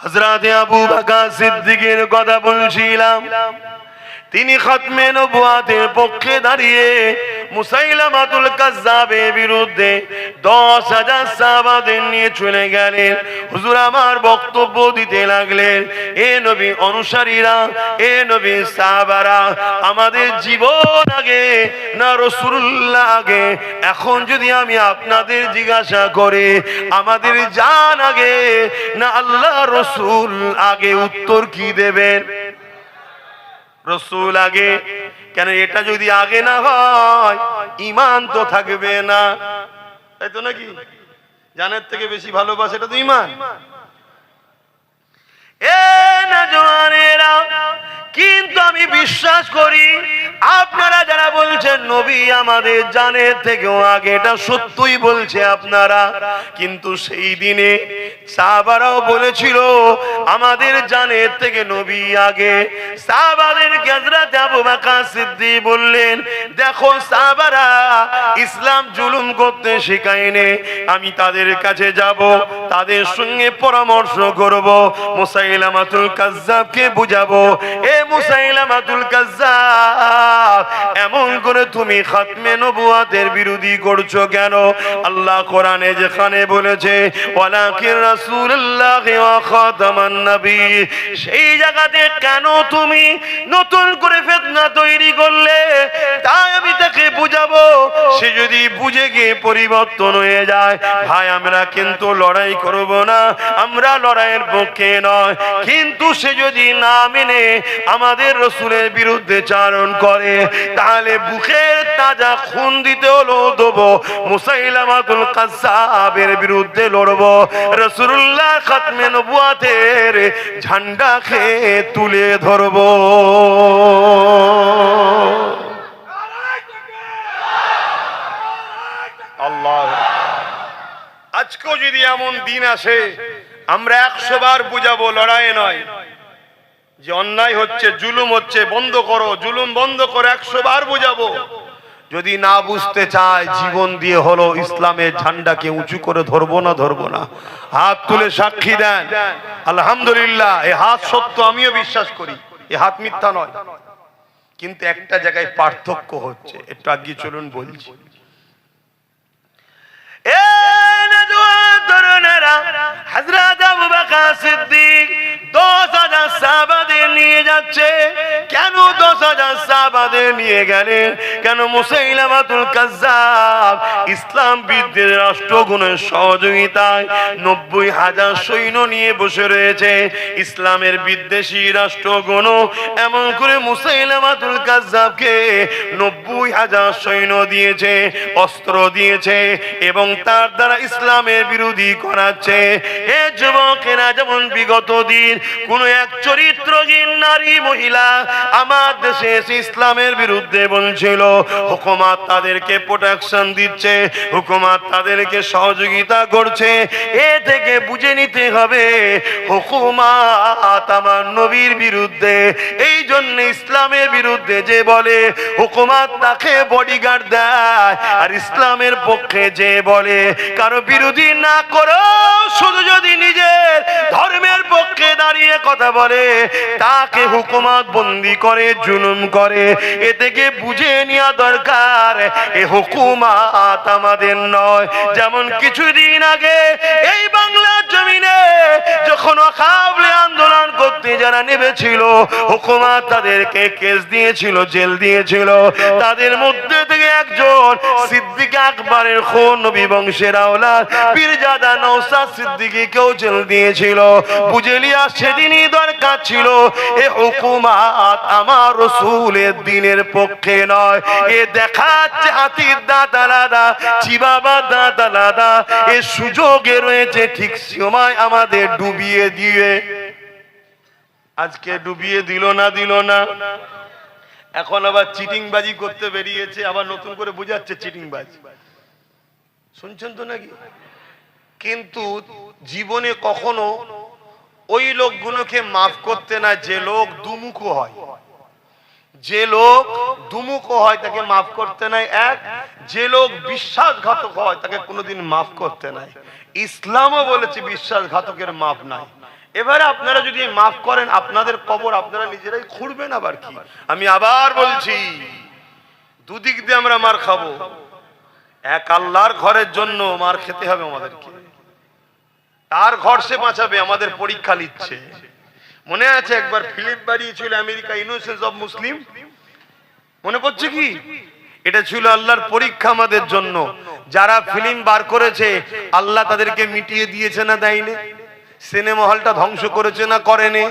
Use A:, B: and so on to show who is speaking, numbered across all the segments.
A: হযরত আবু বকর সিদ্দিকের কথা বলছিলাম। তিনি খতমে নবুয়াতের পক্ষে দাঁড়িয়ে মুসাইলামাতুল কাজ্জাবের বিরুদ্ধে 10,000 সাহাবাদের নিয়ে চলে গেলেন। হুজুর আমার বক্তব্য দিতে লাগলেন, এ নবী অনুসারীরা, এ নবী সাহাবারা, আমাদের জীবন আগে না রাসূলুল্লাহ আগে? এখন যদি আমি আপনাদের জিজ্ঞাসা করি আমাদের জান আগে না আল্লাহ রাসূল আগে, উত্তর কি দেবেন? রাসূল আগে। কেন? এটা যদি আগে না হয় ঈমান তো থাকবে না, তাই তো নাকি? জানের থেকে বেশি ভালোবাসা, এটা তো ঈমান। এ নওজওয়ানেরা, কিন্তু আমি বিশ্বাস করি আপনারা যারা বলছেন নবী আমাদের জানের থেকেও আগে, এটা সত্যই বলছে আপনারা। কিন্তু সেই দিনে সাহাবারাও বলেছিল আমাদের জানের থেকে নবী আগে। সাহাবাদের হযরত আবু বকর সিদ্দিক বললেন, দেখো সাহাবারা ইসলাম জুলুম করতে শেখায়নি, আমি তাদের কাছে যাব, তাদের সঙ্গে পরামর্শ করব, মুসাইলামাতুল কাজ্জাবকে বুঝাবো, এ মুসাইলামাতুল কাজ্জাব এমন করে তুমি খতমে নবুয়াতের বিরোধী করছো কেন? আল্লাহ কোরআনে যেখানে বলেছে ওয়ালাকিন রাসূলুল্লাহ ওয়া খাতামান নবী, সেই জায়গাতে কেন তুমি নতুন করে ফিতনা তৈরি করলে? তাই আমি তাকে বুঝাবো, সে যদি বুঝে গিয়ে পরিবর্তন হয়ে যায়, ভাই আমরা কিন্তু লড়াই করব না, আমরা লড়াইয়ের পক্ষে নয়। কিন্তু সে যদি না মেনে আমাদের রাসূলের বিরুদ্ধে চারণ করে, তাহলে বুকের তাজা খুন দিতে হলো দেবো, মুসাইলামাতুল কাজ্জাবের বিরুদ্ধে লড়বো, রাসূলুল্লাহ খতমে নবুয়াতের ঝান্ডাকে তুলে ধরবো। আল্লাহ, আজকেও যদি এমন দিন আসে আমরা 100 বার বুঝাবো, লড়াই নয়, যে অন্যায় হচ্ছে, জুলুম হচ্ছে, বন্ধ করো, জুলুম বন্ধ করো, 100 বার বুঝাবো। যদি না বুঝতে চায় জীবন দিয়ে হলো ইসলামের ঝান্ডাকে উঁচু করে ধরবো না ধরবো না? হাত তুলে সাক্ষী দেন আলহামদুলিল্লাহ। এই হাত সত্য, আমিও বিশ্বাস করি, এই হাত মিথ্যা নয়। কিন্তু একটা জায়গায় পার্থক্য হচ্ছে, একটু আগে চলুন বলছি। হযরত আবু বকর সিদ্দিক 10,000 সাহাবাদের নিয়ে যাচ্ছে। কেন 10,000 সাহাবাদের নিয়ে গেলেন? কেন? মুসাইলামাতুল কাজ্জাব ইসলাম বিদ্বেষ রাষ্ট্রগুণের সহযোগিতায় 90,000 সৈন্য নিয়ে বসে রয়েছে। ইসলামের বিদ্বেষী রাষ্ট্রগুণ এমন করে মুসাইলামাতুল কাজ্জাবকে 90,000 সৈন্য দিয়েছে, অস্ত্র দিয়েছে, এবং তার দ্বারা ইসলামের বিরোধী করাচ্ছে। এ যুবকেরা, যেমন বিগত দিন কোন এক চরিত্রহীন নারী মহিলা আমার দেশে এসে ইসলামের বিরুদ্ধে বলছিল, হুকুমত তাদেরকে প্রোটেকশন দিচ্ছে, হুকুমত তাদেরকে সহযোগিতা করছে, এ থেকে বুঝে নিতে হবে হুকুমত আমার নবীর বিরুদ্ধে। এই জন্য ইসলামের বিরুদ্ধে যে বলে হুকুমত তাকে বডিগার্ড দেয়, আর ইসলামের পক্ষে যে বলে কারো বিরোধী না করো, শুধু যদি নিজের ধর্মের পক্ষে দাঁড়িয়ে কথা বলে তাকে হুকুমত বন্দি করে, জুলুম করে। এ থেকে বুঝে নেওয়া দরকার এ হুকুমত আমাদের নয়। যেমন কিছুদিন আগে এই বাংলার জমিনে যখন ওয়াকাফ আন্দোলন করতে যারা নেমেছিল, হুকুমত তাদেরকে কেস দিয়েছিল, জেল দিয়েছিল। তাদের মধ্যে থেকে একজন সিদ্দিক আকবরের খুন, নবী বংশের আওলাদ পীরজাদা নওশাদ সিদ্দিকীকেও জেল দিয়েছিল। বুঝে লিয়া সেদিনই দরকার ছিল এ হুকুমত আমার রাসূলের দ্বীনের পক্ষে নয়। এ দেখাচ্ছে হাতির দাঁত আলাদা, চিবাবার দাঁত আলাদা। এ সুযোগে রয়েছে ঠিক সময় আমাদের ডুবিয়ে দিয়ে। আজকে ডুবিয়ে দিল না, দিল না। এখন আবার চিটিংবাজি করতে বেরিয়েছে, আবার নতুন করে বুঝাচ্ছে চিটিংবাজি। শুনছেন তো নাকি? কিন্তু জীবনে কখনো ওই লোকগুলোকে মাফ করতে না যে লোক দুমুখ হয়। যে লোক দুমুখ হয় তাকে মাফ করতে নাই। এক, যে লোক বিশ্বাসঘাতক হয় তাকে কোনোদিন মাফ করতে নাই। ইসলামও বলেছে বিশ্বাসঘাতকের মাফ নাই। এবারে আপনারা যদি মাফ করেন, আপনাদের কবর আপনারা নিজেরাই খুঁড়বেন। আবার কি, আমি আবার বলছি, দুদিক দিয়ে আমরা মার খাবো। এক আল্লাহর ঘরের জন্য মার খেতে হবে আমাদেরকে, তার ঘর সে বাঁচাবে, আমাদের পরীক্ষা নিচ্ছে। মনে আছে একবার ফিল্ম বাড়িয়েছিল আমেরিকা, ইনোসেন্স অফ মুসলিম, মনে পড়ছে কি? এটা ছিল আল্লাহর পরীক্ষা আমাদের জন্য। যারা ফিল্ম বার করেছে আল্লাহ তাদেরকে মিটিয়ে দিয়েছে না দেয়নি? সিনেমা হলটা ধ্বংস করেছে না করেনি?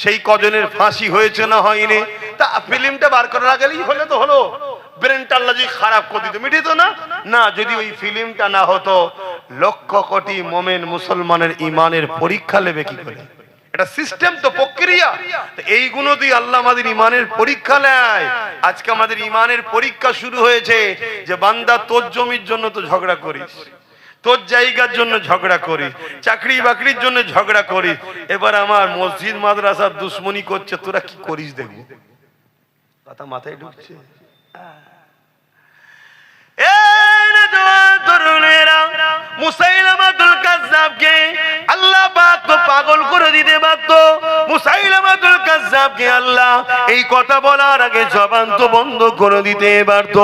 A: সেই কজনের ফাঁসি হয়েছে না হয়নি? তা ফিল্মটা বার করার আগেই হলে তো হলো, ব্রেনটা আল্লাহ যদি খারাপ করে দিত মিটিত না? না, যদি ওই ফিল্মটা না হতো লক্ষ কোটি মোমেন মুসলমানের ইমানের পরীক্ষা নেবে কি করে? এটা সিস্টেম তো, প্রক্রিয়া। এইগুলো দিয়ে আল্লাহ আমাদের ইমানের পরীক্ষা নেয়। আজকে আমাদের ইমানের পরীক্ষা শুরু হয়েছে যে বান্দা তোর জমির জন্য তো ঝগড়া করিস, তোর জায়গার জন্য ঝগড়া করিস, চাকরি বাকরির জন্য ঝগড়া করিস, এবার আমার মসজিদ মাদ্রাসার দুশ্মনী করছে, তোরা কি করিস দেখবো। কথা মাথায় ঢুকছে? মুসাইলামাতুল কাযযাবকে আল্লাহ পাক তো পাগল করে দিতে পারত। মুসাইলামাতুল কাযযাবকে আল্লাহ এই কথা বলার আগে জবান তো বন্ধ করে দিতে পারত।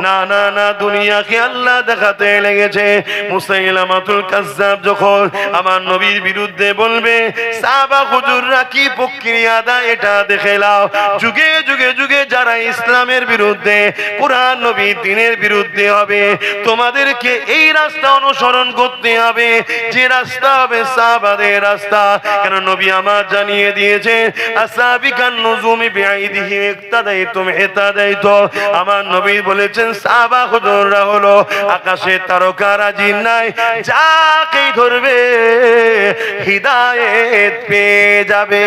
A: না না না, দুনিয়াকে আল্লাহ দেখাতে লেগেছে। মুসাইলামাতুল কাযযাব যখন আমার নবীর বিরুদ্ধে বলবে, সাহাবা হুজুররা কি প্রক্রিয়াটা এটা দেখে নাও। যুগে যুগে যুগে যারা ইসলামের বিরুদ্ধে, কুরআন নবী দ্বীনের বিরুদ্ধে হবে, তোমাদেরকে এই রাস্তা অনুসরণ করতে হবে, যে রাস্তা হবে সাহাবাদের রাস্তা। কেন নবী আমার জানিয়ে দিয়েছে, আসাবিকান নুজুমি বিআইদিহি ইক্তাদাইতুম ইহতাদাইতু। আমার নবী বলেছেন সাহাবা হুজুররা হলো আকাশের তারকারা, জিন নাই, যাকেই ধরবে হিদায়াত পেয়ে যাবে।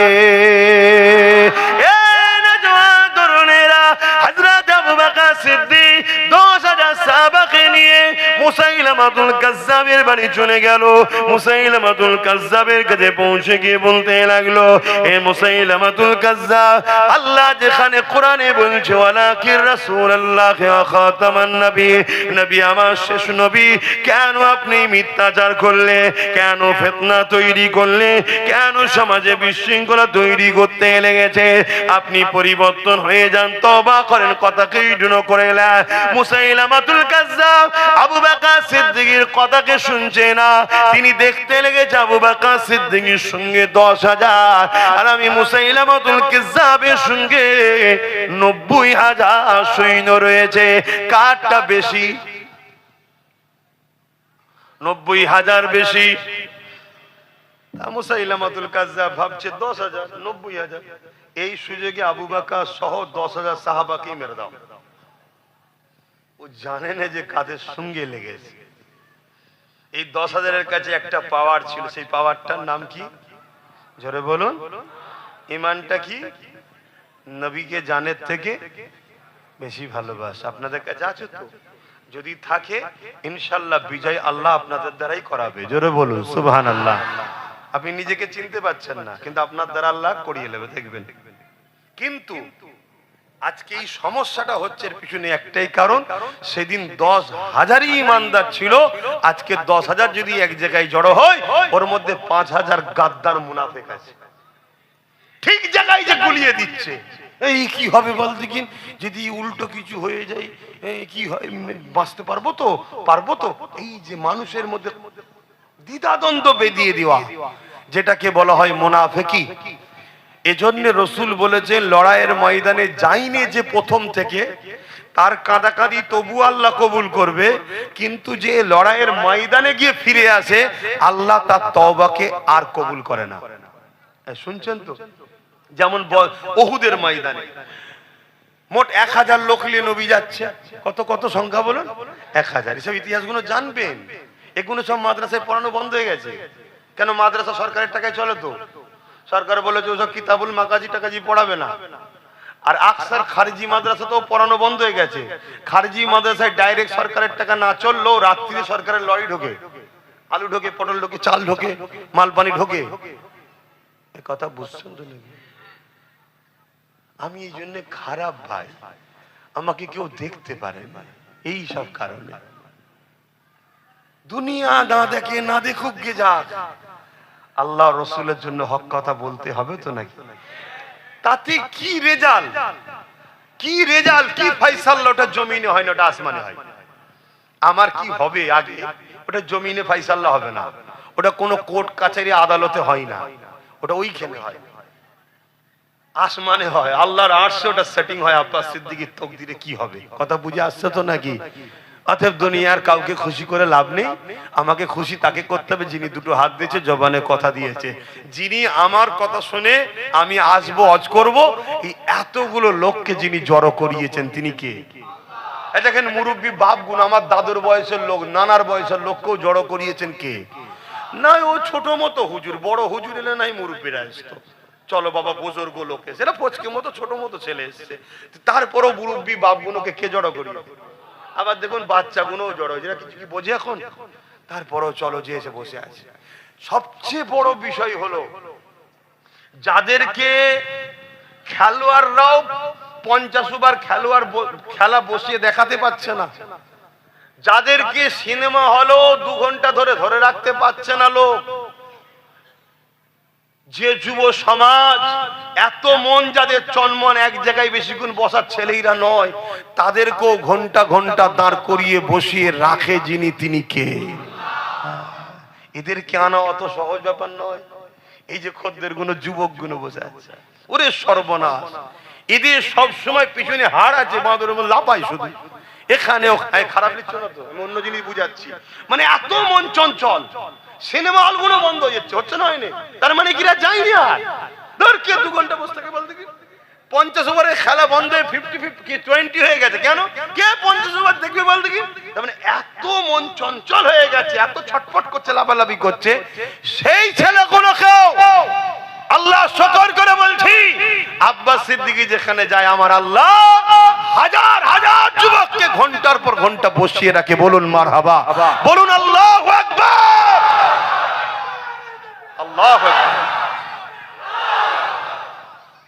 A: হযরত আবু বকর সিদ্দিক 10,000 সাহাবাকে নিয়ে মুসাইলামাতুল কাযযাবের বাড়ি চলে গেল। মুসাইলামাতুল কাযযাবের কাছে পৌঁছে গিয়ে বলতে লাগলো, হে মুসাইলামাতুল কাযযাব, আল্লাহ যেখানে কোরআনে বলছে ওয়ালাকির রাসূলুল্লাহ ওয়া খাতামান নবী, নবী আমার শেষ নবী, কেন আপনি মিথ্যাচার করলে? কেন ফিতনা তৈরি করলে? কেন সমাজে বিশৃঙ্খলা তৈরি করতে লেগেছে? আপনি পরিবর্তন হয়ে যান, তওবা করেন, কথাকে ইগনোর করে না। মুসাইলামাতুল কাযযাব আবু বকর সিদ্দিকের কথাকে শুনছে না। তিনি দেখতে লেগেছে আবু বকর সিদ্দিকের সঙ্গে 10,000, আর আমি মুসাইলামাতুল কাযযাবের সঙ্গে 90,000 সৈন্য রয়েছে। কারটা বেশি? 90,000 বেশি। মুসাইলামাতুল কাযযাব ভাবছে 10,000, 90,000, এই সুযোগে আবু বকর সহ 10,000 সাহাবাকে মেরে দাও। ও জানে না যে কাদের সঙ্গে লেগেছে। এই 10,000-এর কাছে একটা পাওয়ার ছিল, সেই পাওয়ারটার নাম কি? জোরে বলুন। ঈমানটা কি? নবীকে জানের থেকে বেশি ভালোবাসা। আপনাদের কাছে আছে তো? যদি থাকে ইনশাআল্লাহ বিজয় আল্লাহ আপনাদের দ্বারাই করাবে। জোরে বলুন সুবহানাল্লাহ। আপনি নিজেকে চিনতে পারছেন না, কিন্তু আপনার দ্বারা আল্লাহ করিয়ে নেবে, দেখবেন। কিন্তু আজকে এই সমস্যাটা হচ্ছে, এর পিছনে একটাই কারণ, সেদিন 10,000 ইমানদার ছিল, আজকে 10,000 যদি এক জায়গায় জড়ো হয়, ওর মধ্যে 5,000 গাদ্দার মুনাফিক আছে, ঠিক জায়গায় যে গুলিয়ে দিচ্ছে। এই কি হবে বল দেখিন, যদি উল্টো কিছু হয়ে যায় কি হয়, বাঁচতে পারবো তো? পারবো তো? এই যে মানুষের মধ্যে দ্বিধাদ্বন্দ্ব বেঁধিয়ে দেওয়া, যেটাকে বলা হয় মুনাফিকি। এজন্য রসুল বলেছেন, লড়াইয়ের ময়দানে যায়নি যে প্রথম থেকে, তার কাঁদাকাঁদি তবু আল্লাহ কবুল করবে, কিন্তু যে লড়াইয়ের ময়দানে গিয়ে ফিরে আসে, আল্লাহ তার তওবাকে আর কবুল করে না। শুনছেন তো? যেমন উহুদের ময়দানে মোট 1,000 লোক নিয়ে নবী যাচ্ছে। কত কত সংখ্যা বলুন? 1,000। এসব ইতিহাসগুলো জানবেন। এগুলো সব মাদ্রাসায় পড়ানো বন্ধ হয়ে গেছে। কেন? মাদ্রাসা সরকারের টাকায় চলে তো। সরকার বলেছে ওসব কিতাবুল মাকাজি টাকাজি পড়াবে না। আর আকসার খারিজি মাদ্রাসা তো পড়ানো বন্ধ হয়ে গেছে। খারিজি মাদ্রাসায় ডাইরেক্ট সরকারের টাকা না চললেও রাত্রিতে সরকারের লরি ঢোকে, আলু ঢোকে, পটল ঢোকে, চাল ঢোকে, মালপানি ঢোকে। এই কথা বুঝছেন তো? আমি এই জন্য খারাপ ভাই, আমাকে কেউ দেখতে পারে না, এই সব কারণে। দুনিয়া না দেখে, না দেখুক গে যাক, আল্লাহ রসুলের জন্য হক কথা বলতে হবে তো নাকি? তাতে কি রেজাল্ট, কি রেজাল্ট, কি ফাইসাল্লা? ওটা জমিনে হয় না, ওটা আসমানে হয়। আমার কি হবে আগে, ওটা জমিনে ফাইসাল্লা হবে না, ওটা কোনো কোর্ট কাছারি আদালতে হয় না, ওটা ওইখানে হয়, আসমানে হয়। আল্লাহর আরশে ওটা সেটিং হয়। আব্বাস সিদ্দিকীর তকদিরে কি হবে, কথা বুঝে আসছে তো নাকি? অতএব দুনিয়ার কাউকে খুশি করে লাভ নেই, আমাকে খুশি তাকে করতে হবে যিনি দুটো হাত দিয়েছে, জবানে কথা দিয়েছে, যিনি আমার কথা শুনে আমি আসবো, হজ করব। এই এতগুলো লোককে যিনি জড়ো করিয়েছেন তিনি কে? দেখেন মুরব্বী বাপ গুণ, আমার দাদুর বয়সের লোক, নানার বয়সের লোককেও জড়ো করিয়েছেন কে? না ও ছোট মতো হুজুর, বড় হুজুর এলে নাই মুরব্বীরা আসতো, চলো বাবা বুজুর্গ লোক এসে, এটা পচকে মতো ছোট মতো ছেলে এসছে, তারপরও মুরব্বী বাপ গুলোকে কে জড়ো করি? আবার দেখুন বাচ্চা গুলো জড়ো হয়েছে, কিছু কি বোঝে এখন? তারপরও চলো যে এসে বসে আছে। সবচেয়ে বড় বিষয় হলো যাদেরকে খেলোয়াড়রাও 50 ওভার খেলোয়াড় খেলা বসিয়ে দেখাতে পারছে না, যাদেরকে সিনেমা হলও 2 ঘন্টা ধরে ধরে রাখতে পারছে না লোক, যে যুব সমাজ এত মন যাদের চনমন এক জায়গায় বেশিক্ষণ বসার ছেলেরা নয়, তাদেরকেও ঘন্টা ঘন্টা দাঁড় করিয়ে বসিয়ে রাখে যিনি, তিনি কে? এদেরকে আনা অত সহজ ব্যাপার নয়। এই যে খদ্দের গুলো, যুবক গুলো বসে আছে, ওরে সর্বনাশ, এদের সব সময় পিছনে হাড় আছে, বাঁদরের মধ্যে লাপাই শুধু, এখানেও খারাপ লিখছো না তো, আমি অন্য জিনিস বুঝাচ্ছি। মানে এত মন চঞ্চল, সিনেমা হল গুলো বন্ধ হচ্ছে না, হয়নি, তার মানে কিরা যায়নি আর ধর কে 2 ঘন্টা বসে থাকে বলতে কি? 50 ওভারের খেলা বন্ধ হয়ে 50-20 হয়ে গেছে, কেন? কে 50 ওভার দেখবে বলতে কি? তার মানে এত মন চঞ্চল হয়ে গেছে, এত ছটফট করছে, লাফালাফি করছে। সেই ছেলেগুলোকেও আল্লাহ শুকর করে বলছি, আব্বাস সিদ্দিকী যেখানে যায় আমার আল্লাহ হাজার হাজার যুবককে ঘন্টার পর ঘন্টা বসিয়ে রাখে। বলুন মারহাবা, বলুন আল্লাহু আকবার, আল্লাহু আকবার।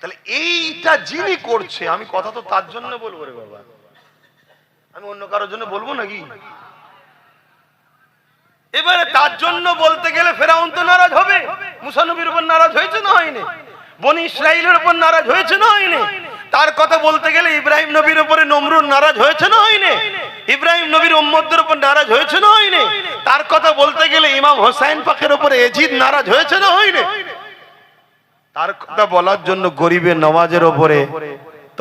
A: তাহলে এইটা যিনি করছে, আমি কথা তো তার জন্য বলবো রে বাবা, আমি অন্য কারোর জন্য বলবো নাকি? এবারে তার জন্য বলতে গেলে ফেরাউন তো নারাজ হবে, মুসা নবীর উপর নারাজ হয়েছে না হয়নি? বনি ইসরাইলের উপর নারাজ হয়েছে না হয়নি? তার কথা বলতে গেলে ইব্রাহিম নবীর উপরে নমরুদ নারাজ হয়েছে না হয়নি? ইব্রাহিম নবীর উম্মতদের উপর নারাজ হয়েছে না হয়নি? তার কথা বলতে গেলে ইমাম হোসেন পাকের উপরে এজিদ নারাজ হয়েছে না হয়নি? তার কথা বলার জন্য গরিবের নওয়াজের উপরে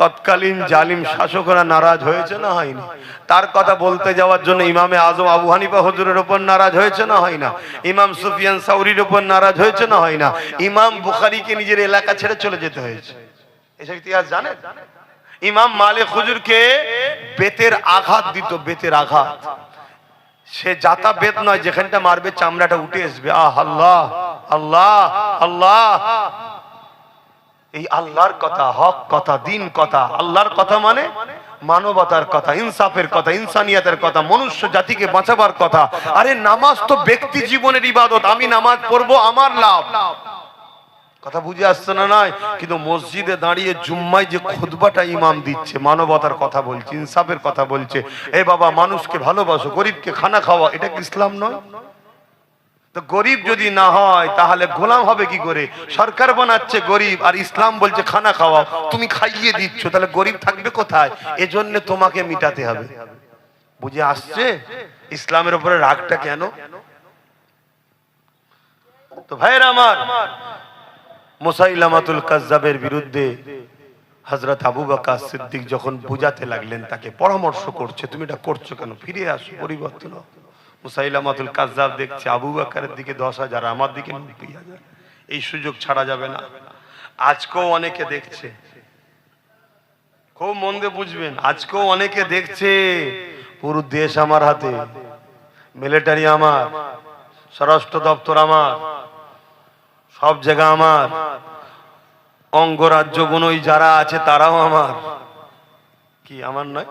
A: তৎকালীন জালিম শাসকরা নারাজ হয়েছে না হয়নি? তার কথা বলতে যাওয়ার জন্য ইমামে আজম আবু হানিফা হুজুরের উপর নারাজ হয়েছে না হয় না? ইমাম সুফিয়ান সাউরির উপর নারাজ হয়েছে না হয় না? ইমাম বুখারীকে নিজের এলাকা ছেড়ে চলে যেতে হয়েছে, এসব ইতিহাস জানেন? ইমাম মালিক হুজুরকে বেতের আঘাত দিত, বেতের আঘাত, সে জাতা বেত নয়, যেখানটা মারবে চামড়াটা উঠে আসবে। আহ আল্লাহ আল্লাহ আল্লাহ, এই আল্লাহর কথা, হক কথা, দিন কথা। আল্লাহর কথা মানে মানবতার কথা, ইনসাফের কথা, ইনসানিয়াতের কথা, মনুষ্য জাতিকে বাঁচাবার কথা। আরে নামাজ তো ব্যক্তি জীবনের ইবাদত, আমি নামাজ পড়বো আমার লাভ, কথা বুঝে আসছে না? নয়, কিন্তু মসজিদে দাঁড়িয়ে জুম্মায় যে খুতবাটা ইমাম দিচ্ছে, মানবতার কথা বলছে, ইনসাফের কথা বলছে, এ বাবা মানুষকে ভালোবাসো, গরিবকে খানা খাওয়া, এটা কি ইসলাম নয়? তো গরিব যদি না হয় তাহলে গোলাম হবে কি করে? সরকার বানাচ্ছে গরিব আর ইসলাম বলছে খানা খাওয়াও, তুমি খাইয়ে দিচ্ছ, তাহলে গরিব থাকবে কোথায়? এজন্য তোমাকে মিটাতে হবে। বুঝে আসছে ইসলামের উপরে রাগটা কেন? তো ভাইরা আমার, মুসাইলামাতুল কাজ্জাবের বিরুদ্ধে হযরত আবু বকর সিদ্দিক যখন বুঝাতে লাগলেন, তাকে পরামর্শ করছে, তুমি এটা করছো কেন, ফিরে আসো, পরিবর্তন হও। মুসাইলামাতুল কাজ্জাব দেখছে আবু বকরের দিকে 10,000, আমার দিকে 90,000, এই সুযোগ ছাড়া যাবে না। আজকেও অনেকে দেখছে, খুব মন দিয়ে বুঝবেন, আজকেও অনেকে দেখছে। পুরো দেশ আমার হাতে, মিলিটারি আমার, স্বরাষ্ট্র দপ্তর আমার, সব জায়গা আমার, অঙ্গরাজ্যগুলোই যারা আছে তারাও আমার। কি আমার নয়?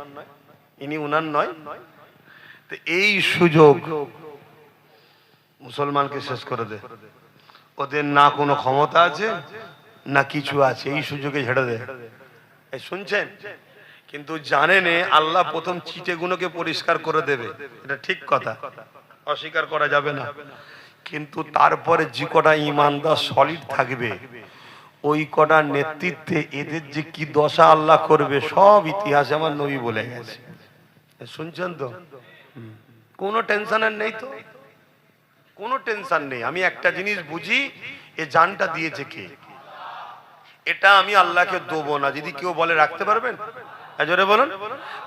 A: ইনি উনার নয়? তো এই সুযোগ মুসলমানকে শেষ করে দে। ওদের না কোনো ক্ষমতা আছে না কিছু আছে, এই সুযোগে ঝেড়ে দে। এই শুনছেন? কিন্তু জানেন আল্লাহ প্রথম চিটেগুলোকে পরিষ্কার করে দেবে, এটা ঠিক কথা, অস্বীকার করা যাবে না। কিন্তু তারপরে যে কটা ইমানদার সলিড থাকবে ওই কটার নেতৃত্বে এদের যে কি দশা আল্লাহ করবে সব ইতিহাসে আমার নবী বলে গেছে। শুনছেন তো? কোনো টেনশনের নেই তো, কোনো টেনশন নেই। আমি একটা জিনিস বুঝি, এ জানটা দিয়েছে কে, এটা আমি আল্লাহকে দেবো না। যদি কেউ বলে রাখতে পারবেন, জোরে বলুন,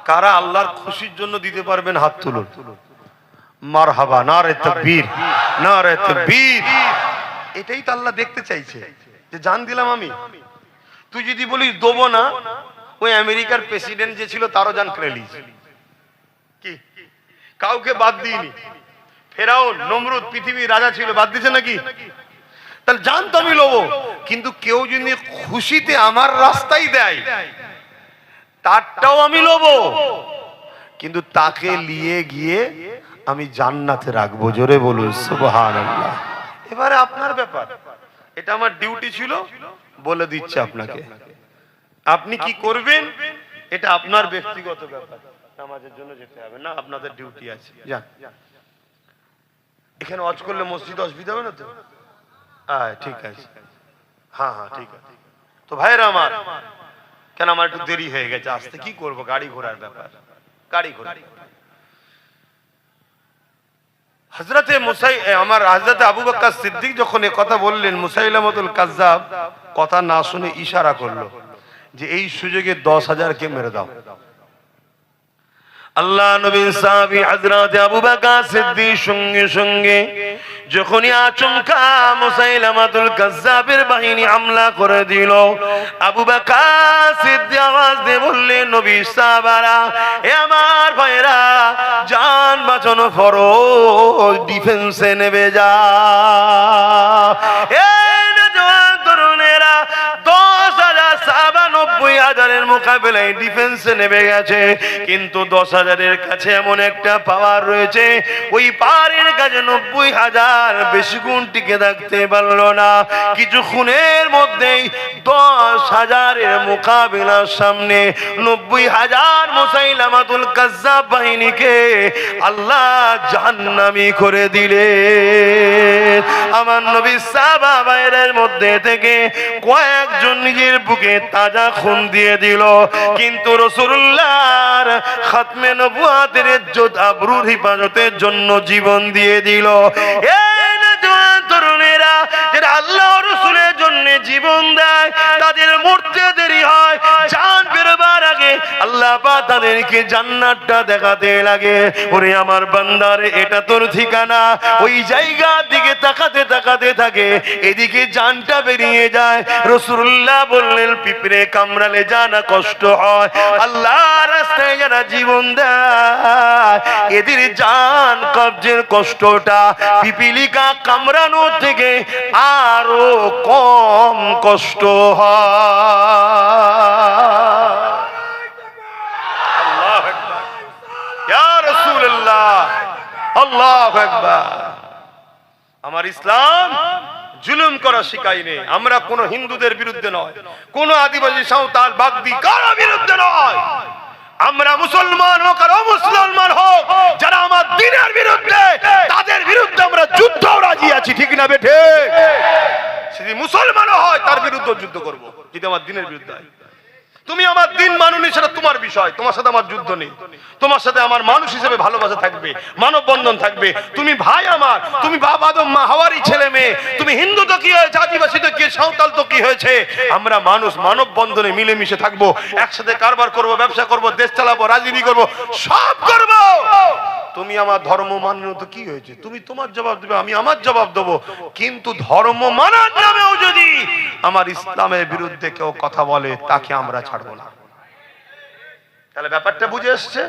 A: কারা আল্লাহর খুশির জন্য দিতে পারবেন? হাত তুলুন। মারহাবা, নারে তাকবীর, নারে তাকবীর। এটাই তো আল্লাহ দেখতে চাইছে, যে জান দিলাম আমি। তুই যদি বলিস দেবো না, ওই আমেরিকার প্রেসিডেন্ট যে ছিল তারও জান কেড়ে নিয়েছে। কি কাউকে বাদ দিইনি। ফেরাউন, নমরুদ, পৃথিবীর রাজা ছিল, বাদ দিছে নাকি? তাহলে জান তো আমি লবো, কিন্তু কেউ যদি খুশিতে আমার রাস্তায় দেয় তারটাও আমি লবো, কিন্তু তাকে নিয়ে গিয়ে আমি জান্নাতে রাখবো। জোরে বলুন সুবহানাল্লাহ। এবারে আপনার ব্যাপার, এটা আমার ডিউটি ছিল, বলে দিচ্ছে আপনাকে। আপনি কি করবেন এটা আপনার ব্যক্তিগত ব্যাপার। নামাজের জন্য যেতে হবে না, আপনাদের ডিউটি আছে, যান। এখানে ওয়াজ করলে মসজিদ অসুবিধা হবে না তো? ঠিক আছে, হ্যাঁ হ্যাঁ ঠিক আছে। তো ভাইরা আমার, কেন আমার একটু দেরি হয়ে গেছে আসতে, কি করব, গাড়ি ঘোড়ার ব্যাপার, গাড়ি ঘোড়া। হযরতে আমার হযরতে আবু বকর সিদ্দিক যখন এই কথা বললেন, মুসাইলামাতুল কাজ্জাব কথা না শুনে ইশারা করলো যে এই সুযোগে 10,000 কে মেরে দাও। আল্লাহ নবীর সাহাবী হযরতে আবু বকর সিদ্দিক সঙ্গে সঙ্গে যখনই আচমকা মুসাইলামাতুল কাজ্জাবের বাহিনী হামলা করে দিল, আবু বকর সিদ্দিক আওয়াজ দিয়ে বললেন, নবী সাহাবারা, এ আমার ভাইরা, জান বাঁচানো ফরজ, ডিফেন্সে নেমে যা। এই নওজোয়ান তরুণেরা 10,000 সাহাবা 90,000-এর মোকাবেলায় ডিফেন্সে নেমে গেছে, কিন্তু 10,000-এর কাছে এমন একটা পাওয়ার রয়েছে, ওই পাওয়ারের কাছে 90,000 বেশি গুণ টিকে থাকতে পারলো না। কিছুক্ষণের মধ্যেই 10,000-এর মোকাবিলার সামনে 90,000 মুসাইলামাতুল কাজ্জাব বাহিনীকে আল্লাহ জাহান্নামী করে দিলেন। আমার নবী সাহাবা ভাইদের মধ্যে থেকে কয়েকজন নিজের বুকে তাজা খুন দিয়ে দিল, কিন্তু রাসূলুল্লাহর খাতমে নবুয়তের ইজ্জত আবরুর হিফাজতের জন্য জীবন দিয়ে দিল। এই নওজোয়ান তরুণেরা যারা আল্লাহ ও রাসূলের জন্য জীবন দেয়, তাদের মরতে দেরি হয়, জান বেরোবার আগে আল্লাহ পাক তাদেরকে জান্নাতটা দেখাতে লাগে। ওরে আমার বান্দারে, এটা তোর ঠিকানা। ওই জায়গার দিকে তাকাতে তাকাতে থাকে, এদিকে জানটা বেরিয়ে যায়। রাসূলুল্লাহ বললেন, পিঁপড়ে কামড়ালে জানা কষ্ট হয়, আল্লাহ রাস্তায় যারা জীবন দেয় এদের জান কবজের কষ্টটা পিপিলিকা কামড়ানো থেকে আরো কম কষ্ট হয়। আল্লাহু আকবার, ইয়া রাসূলুল্লাহ, আল্লাহু আকবার। আমার ইসলাম জুলুম করা শিখায়নি। আমরা কোন হিন্দুদের বিরুদ্ধে নয়, কোন আদিবাসী সাঁওতাল বাগদি কারো বিরুদ্ধে নয়। আমরা মুসলমান হোক আর অমুসলমান হোক, যারা আমার দ্বীনের বিরুদ্ধে, তাদের বিরুদ্ধে আমরা যুদ্ধও রাজি আছি, ঠিক না বেঠে? যদি মুসলমানও হয় তার বিরুদ্ধে যুদ্ধ করব, যদি আমার দ্বীনের বিরুদ্ধে হয়। তুমি আমার দ্বীন মানুনি, সেটা তোমার বিষয়, তোমার সাথে আমার যুদ্ধ নেই। তোমার সাথে আমার মানুষ হিসেবে ভালোবাসা থাকবে, মানব বন্ধন থাকবে। তুমি ভাই আমার, তুমি বাপ আদম মা হাওয়ারই ছেলে মেয়ে। তুমি হিন্দু তো কি হয়েছে, আদিবাসী তো কি, সাঁওতাল তো কি হয়েছে, আমরা মানুষ, মানব বন্ধনে মিলেমিশে থাকবো, একসাথে কারবার করব, ব্যবসা করব, দেশ চালাবো, রাজনীতি করব, সব করব। তুমি আমার ধর্ম মানো তো কি হয়েছে, তুমি তোমার জবাব দেবে, আমি আমার জবাব দেবো। কিন্তু ধর্ম মানার নামেও যদি আমার ইসলামের বিরুদ্ধে কেউ কথা বলে, তাকে আমরা ছাড়বো না। তাহলে ব্যাপারটা বুঝে এসছে?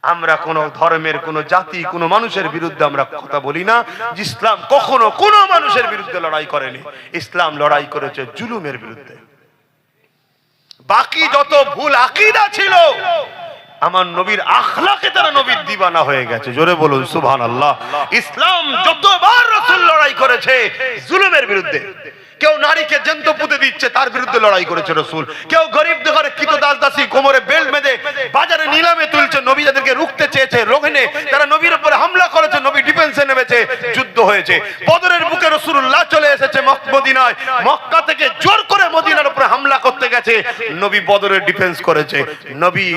A: আমরা কোন ধর্মের, কোন জাতি, কোন মানুষের বিরুদ্ধে আমরা কথা বলি না। ইসলাম কখনো কোন মানুষের বিরুদ্ধে লড়াই করেনি, ইসলাম লড়াই করেছে জুলুমের বিরুদ্ধে। বাকি যত ভুল আকীদা ছিল, আমার নবীর আখলাকে তারা নবীর দিওয়ানা হয়ে গেছে। জোরে বলুন সুবহানাল্লাহ। ইসলাম যতবার রাসূল লড়াই করেছে জুলুমের বিরুদ্ধে, কেউ নারীকে জ্যান্ত পুঁতে দিচ্ছে, তার বিরুদ্ধে লড়াই করেছে রাসূল। কেউ গরিব ঘরে কৃতদাস দাসী কোমরে বেল্ট বেঁধে বাজারে নিলামে তুলছে, নবী যাদেরকে রুখতে চেয়েছে রোহিনে তারা নবীর উপরে হামলা করেছে, নবী ডিফেন্সে নেমেছে, যুদ্ধ হয়েছে। বদরের বুকে রাসূলুল্লাহ চলে এসেছে মদিনায়, মক্কা থেকে জোর করে মদিনার উপরে হামলা করতে গেছে, নবী বদরের ডিফেন্স করেছে। নবী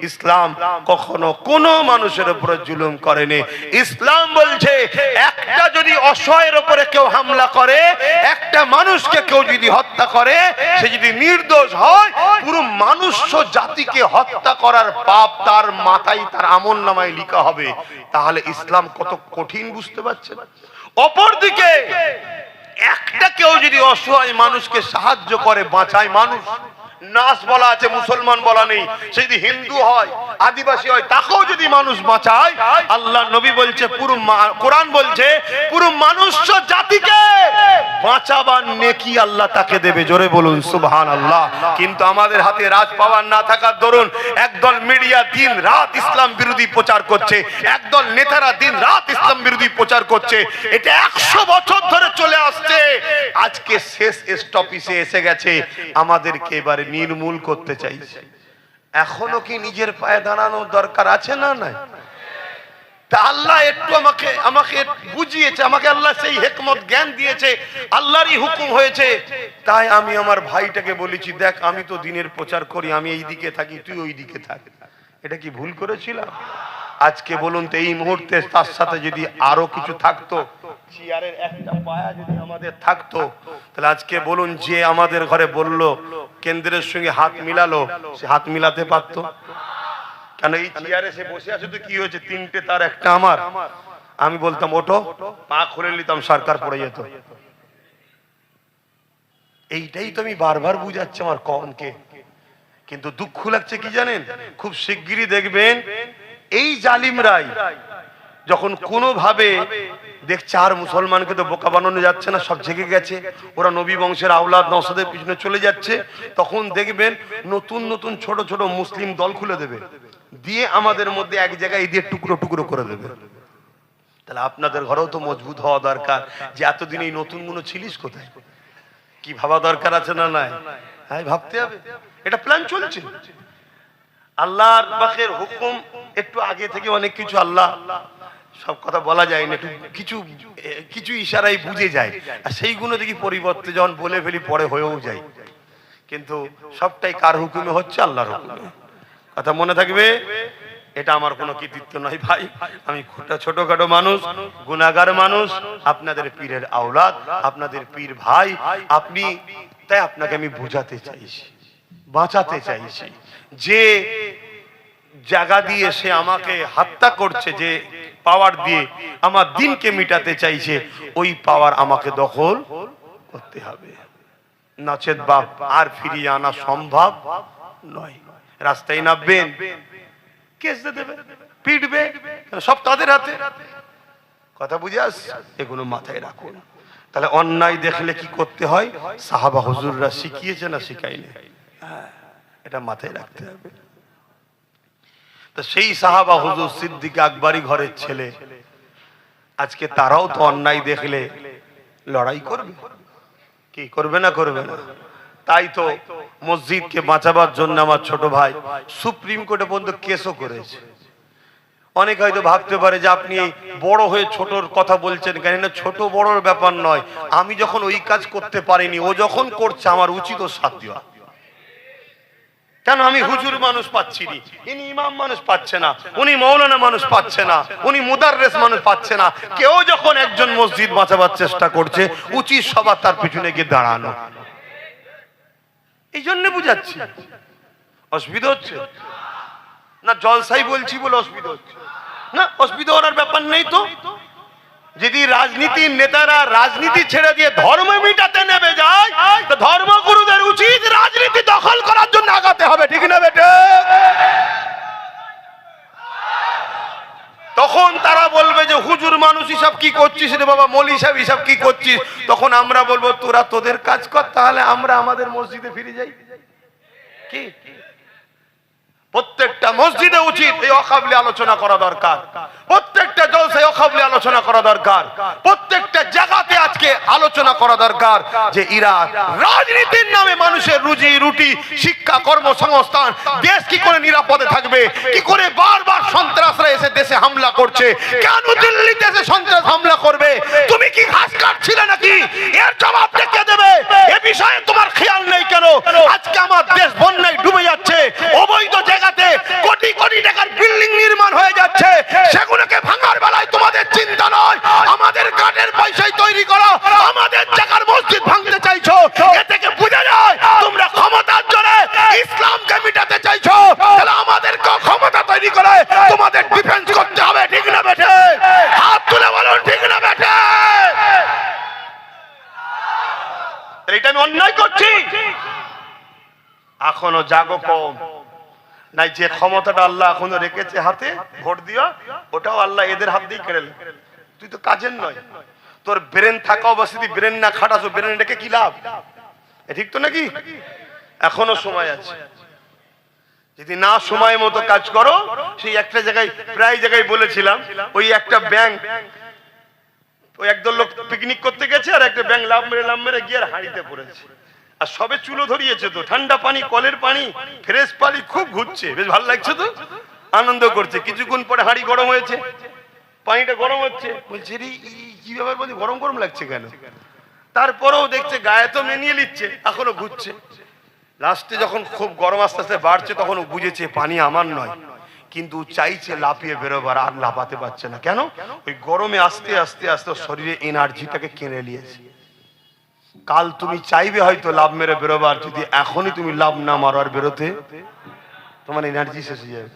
A: ইসলাম কখনো কোনো মানুষের উপরে জুলুম করেনি। ইসলাম বলছে একটা যদি অসহায়ের উপরে কেউ হামলা করে, একটা মানুষকে কেউ যদি হত্যা করে, সে যদি নির্দোষ হয়, পুরো মানুষ জাতিকে হত্যা করার পাপ তার মাথায়, তার আমলনামায় লেখা হবে। তাহলে ইসলাম কত কঠিন বুঝতে পারছেন? অপরদিকে একটা কেউ যদি অসহায় মানুষকে সাহায্য করে, বাঁচায় মানুষ, নাস বলা আছে, মুসলমান বলা নেই, সে যদি হিন্দু হয়, আদিবাসী হয়, তাকেও যদি মানুষ বাঁচায়, আল্লাহ নবী বলছে, পুরো কোরআন বলছে পুরো মানুষ জাতিকে বাঁচাবার নেকি আল্লাহ তাকে দেবে। জোরে বলুন সুবহানাল্লাহ। কিন্তু আমাদের হাতে রাজ পাওয়ার না থাকার দরুন একদল মিডিয়া দিন রাত ইসলাম বিরোধী প্রচার করছে, একদল নেতারা দিন রাত ইসলাম বিরোধী প্রচার করছে। এটা 100 বছর ধরে চলে আসছে, আজকে শেষ স্টপিসে এসে গেছে, আমাদেরকে এবারে নির্মূল করতে চাইছে। এখনো কি নিজের পায়ে দাঁড়ানোর দরকার আছে না? নাই? তা আল্লাহ একটু আমাকে বুঝিয়েছে, আমাকে আল্লাহ সেই হিকমত জ্ঞান দিয়েছে, আল্লাহরই হুকুম হয়েছে। তাই আমি আমার ভাইটাকে বলেছি, দেখ আমি তো দিনের প্রচার করি, আমি এই দিকে থাকি, তুই ওই দিকে থাক। এটা কি ভুল করেছিলাম? আজকে বলুন তো, এই মুহূর্তে তার সাথে যদি আরো কিছু থাকতো, চেয়ারের একটা পায়া যদি আমাদের থাকতো, তাহলে আজকে বলুন যে আমাদের ঘরে বললো কেন্দ্রের সঙ্গে হাত মিলালো, সে হাত মিলাতে পারতো? কেন এই চেয়ারে সে বসে আছে তো কি হয়েছে, 3টে তার একটা আমার, আমি বলতাম ওঠো, পা খুলে নিতাম, সরকার পড়ে যেত। এইটাই তো আমি বারবার বুঝাচ্ছি আমার কমকে। কিন্তু দুঃখ লাগছে কি জানেন, খুব শিগগিরই দেখবেন এই জালিমরাই যখন কোনোভাবে দেখছে আর মুসলমানকে তো বোকা বানানো যাচ্ছে না, সব জেগে গেছে, ওরা নবী বংশের আওলাদ নওসাদের পিছনে চলে যাচ্ছে, তখন দেখবেন নতুন নতুন ছোট ছোট মুসলিম দল খুলে দেবে, দিয়ে আমাদের মধ্যে এক জায়গায় দিয়ে টুকরো টুকরো করে দেবে। তাহলে আপনাদের ঘরেও তো মজবুত হওয়া দরকার, যে এতদিন এই নতুন গুলো ছিলিস কোথায়, কি ভাবা দরকার আছে না? নাই? হ্যাঁ, ভাবতে হবে। এটা প্ল্যান চলছে। আল্লাহর পাকের হুকুম একটু আগে থেকে অনেক কিছু, আল্লাহ সব কথা বলা যায় না, একটু কিছু কিছু ইশারায় বুঝে যায়, আর সেইগুলো দেখি পরিবর্তে যখন বলে ফেলি পরে হয়েও যায়। কিন্তু সবটাই কার হুকুমে হচ্ছে? আল্লাহর হুকুমে। কথা মনে থাকবে, এটা আমার কোনো কৃতিত্ব নয় ভাই, আমি ছোটখাটো মানুষ, গুনাহগার মানুষ, আপনাদের পীরের আওলাদ, আপনাদের পীর ভাই আপনি, তাই আপনাকে আমি বুঝাতে চাইছি, বাঁচাতে চাইছি। যে জায়গা দিয়ে সে আমাকে হত্যা করছে, যে পাওয়ার দিয়ে আমার দিনকে মিটাতে চাইছে, ওই পাওয়ার আমাকে দখল করতে হবে, নচেত বাপ আর ফিরিয়ে আনা সম্ভব নয়। রাস্তায় নামবেন, কেস দেবে, পিটবে, সব তাদের হাতে। কথা বুঝে আসছে? এগুলো মাথায় রাখুন। তাহলে অন্যায় দেখলে কি করতে হয়, সাহাবা হুজুররা শিখিয়েছে না শিখায়নি? এটা মাথায় রাখতে হবে। তো সেই সাহাবা হুজুর সিদ্দিক আকবরী ঘরের ছেলে, আজকে তারাও তো অন্যায় দেখলে লড়াই করবে, কি করবে না? করবে না। তাই তো মসজিদকে বাঁচাবার জন্য আমার ছোট ভাই সুপ্রিম কোর্টে পর্যন্ত কেসও করেছে। অনেক হয়তো ভাবতে পারে যে আপনি বড় হয়ে ছোটর কথা বলছেন কেন, না ছোট বড়র ব্যাপার নয়, আমি যখন ওই কাজ করতে পারিনি, ও যখন করছে আমার উচিত ও সাথ দেওয়া। কেন আমি হুজুর মানুষ পাচ্ছি না, ইনি ইমাম মানুষ পাচ্ছে না, উনি মৌলানা মানুষ পাচ্ছে না, উনি মুদাররিস মানুষ পাচ্ছে না, কেউ যখন একজন মসজিদ বাঁচাবার চেষ্টা করছে, উচিত সবার তার পিছনে গিয়ে দাঁড়ানো। এই জন্য বুঝাচ্ছি। অসুবিধা হচ্ছে না? জলসাই বলছি বলে অসুবিধা হচ্ছে না? অসুবিধা হওয়ার ব্যাপার নেই তো। যদি রাজনীতির নেতারা রাজনীতি ছেড়ে দিয়ে ধর্ম মিটাতে নেমে যায়, তো ধর্মগুরুদের উচিত রাজনীতি দখল করার জন্য আগাতে হবে, ঠিক না বেটে? তখন তারা বলবে যে হুজুর মানুষ হিসাব কি করছিস রে বাবা, মৌলী সাহেব হিসাব কি করছিস? তখন আমরা বলবো তোরা তোদের কাজ কর, তাহলে আমরা আমাদের মসজিদে ফিরে যাই। কি প্রত্যেকটা মসজিদে উচিত এই অকাবলি আলোচনা করা দরকার, প্রত্যেকটা জলসায় অকাবলি আলোচনা করা দরকার, প্রত্যেকটা জায়গাতে আজকে আলোচনা করা দরকার যে এরা রাজনীতির নামে মানুষের রুজি রুটি শিক্ষা কর্মসংস্থান দেশ কি করে নিরাপদে থাকবে, কি করে বারবার সন্ত্রাসরা এসে দেশে হামলা করছে, কেন দিল্লিতে এসে সন্ত্রাস হামলা করবে, তুমি কি ঘাস কাটছিলে নাকি, এর জবাব কে দেবে? এ বিষয়ে তোমার খেয়াল নেই কেন? আজকে আমার দেশ বন্যায় ডুবে যাচ্ছে, অবৈধ জায়গাতে কোটি কোটি টাকার বিল্ডিং নির্মাণ হয়ে যাচ্ছে, সেগুলোকে ভাঙার বেলায় তোমাদের চিন্তা নয়, আমাদের কাঠের পয়সায় তৈরি করা আমাদের জায়গার মসজিদ ভাঙতে চাইছো। এ থেকে বোঝা যায় তোমরা ক্ষমতার জোরে ইসলামকে মিটাতে চাইছো। তাহলে আমাদেরকে ক্ষমতা তৈরি করে তোমাদের ডিফেন্স করতে হবে, ঠিক না বেঠে? হাত তুলে বলুন ঠিক না বেঠে? এটা আমি অন্যায় করছি? এখনো জাগো কম নাই, যে ক্ষমতাটা আল্লাহ এখনো রেখেছে হাতে ভোট দিয়া, ওটাও আল্লাহ এদের হাত দিয়ে কেড়ে নেবে। তুই তো কাজের নয়, তোর ব্রেন থাকা অবস্থা ব্রেন না খাটাছো, ব্রেন রেখে কি লাভ? ঠিক তো নাকি? এখনো সময় আছে, যদি না সময় মতো কাজ করো। সেই একটা জায়গায় প্রায় জায়গায় বলেছিলাম, ওই একটা ব্যাংক, ওই একদল লোক পিকনিক করতে গেছে আর একটা ব্যাংক লাভ মেরে গিয়ে আর হাঁড়িতে পড়েছে, আর সবে চুলো ধরিয়েছে, তো ঠান্ডা পানি, কলের পানি, ফ্রেশ পানি, খুব ঘুরছে, বেশ ভালো লাগছে, তো আনন্দ করছে। কিছুক্ষণ পরে হাঁড়ি গরম হয়েছে, পানিটা গরম হচ্ছে, বলছে রে কি ব্যাপার, বলছি গরম গরম লাগছে কেন? তারপরেও দেখছে গায়ে তো মেনিয়ে নিচ্ছে, এখনো ঘুরছে। লাস্টে যখন খুব গরম আস্তে আস্তে বাড়ছে, তখন বুঝেছে পানি আমার নয়, কিন্তু চাইছে লাফিয়ে বেরোবার, আর লাফাতে পারছে না। কেন? ওই গরমে আস্তে আস্তে আস্তে শরীরে এনার্জিটাকে কেড়ে নিয়েছে। কাল তুমি চাইবে হয়তো লাভ মেরে বেরোবার, যদি এখনই তুমি লাভ না মারো আর বেরোতে, তোমার এনার্জি শেষ হয়ে যাবে।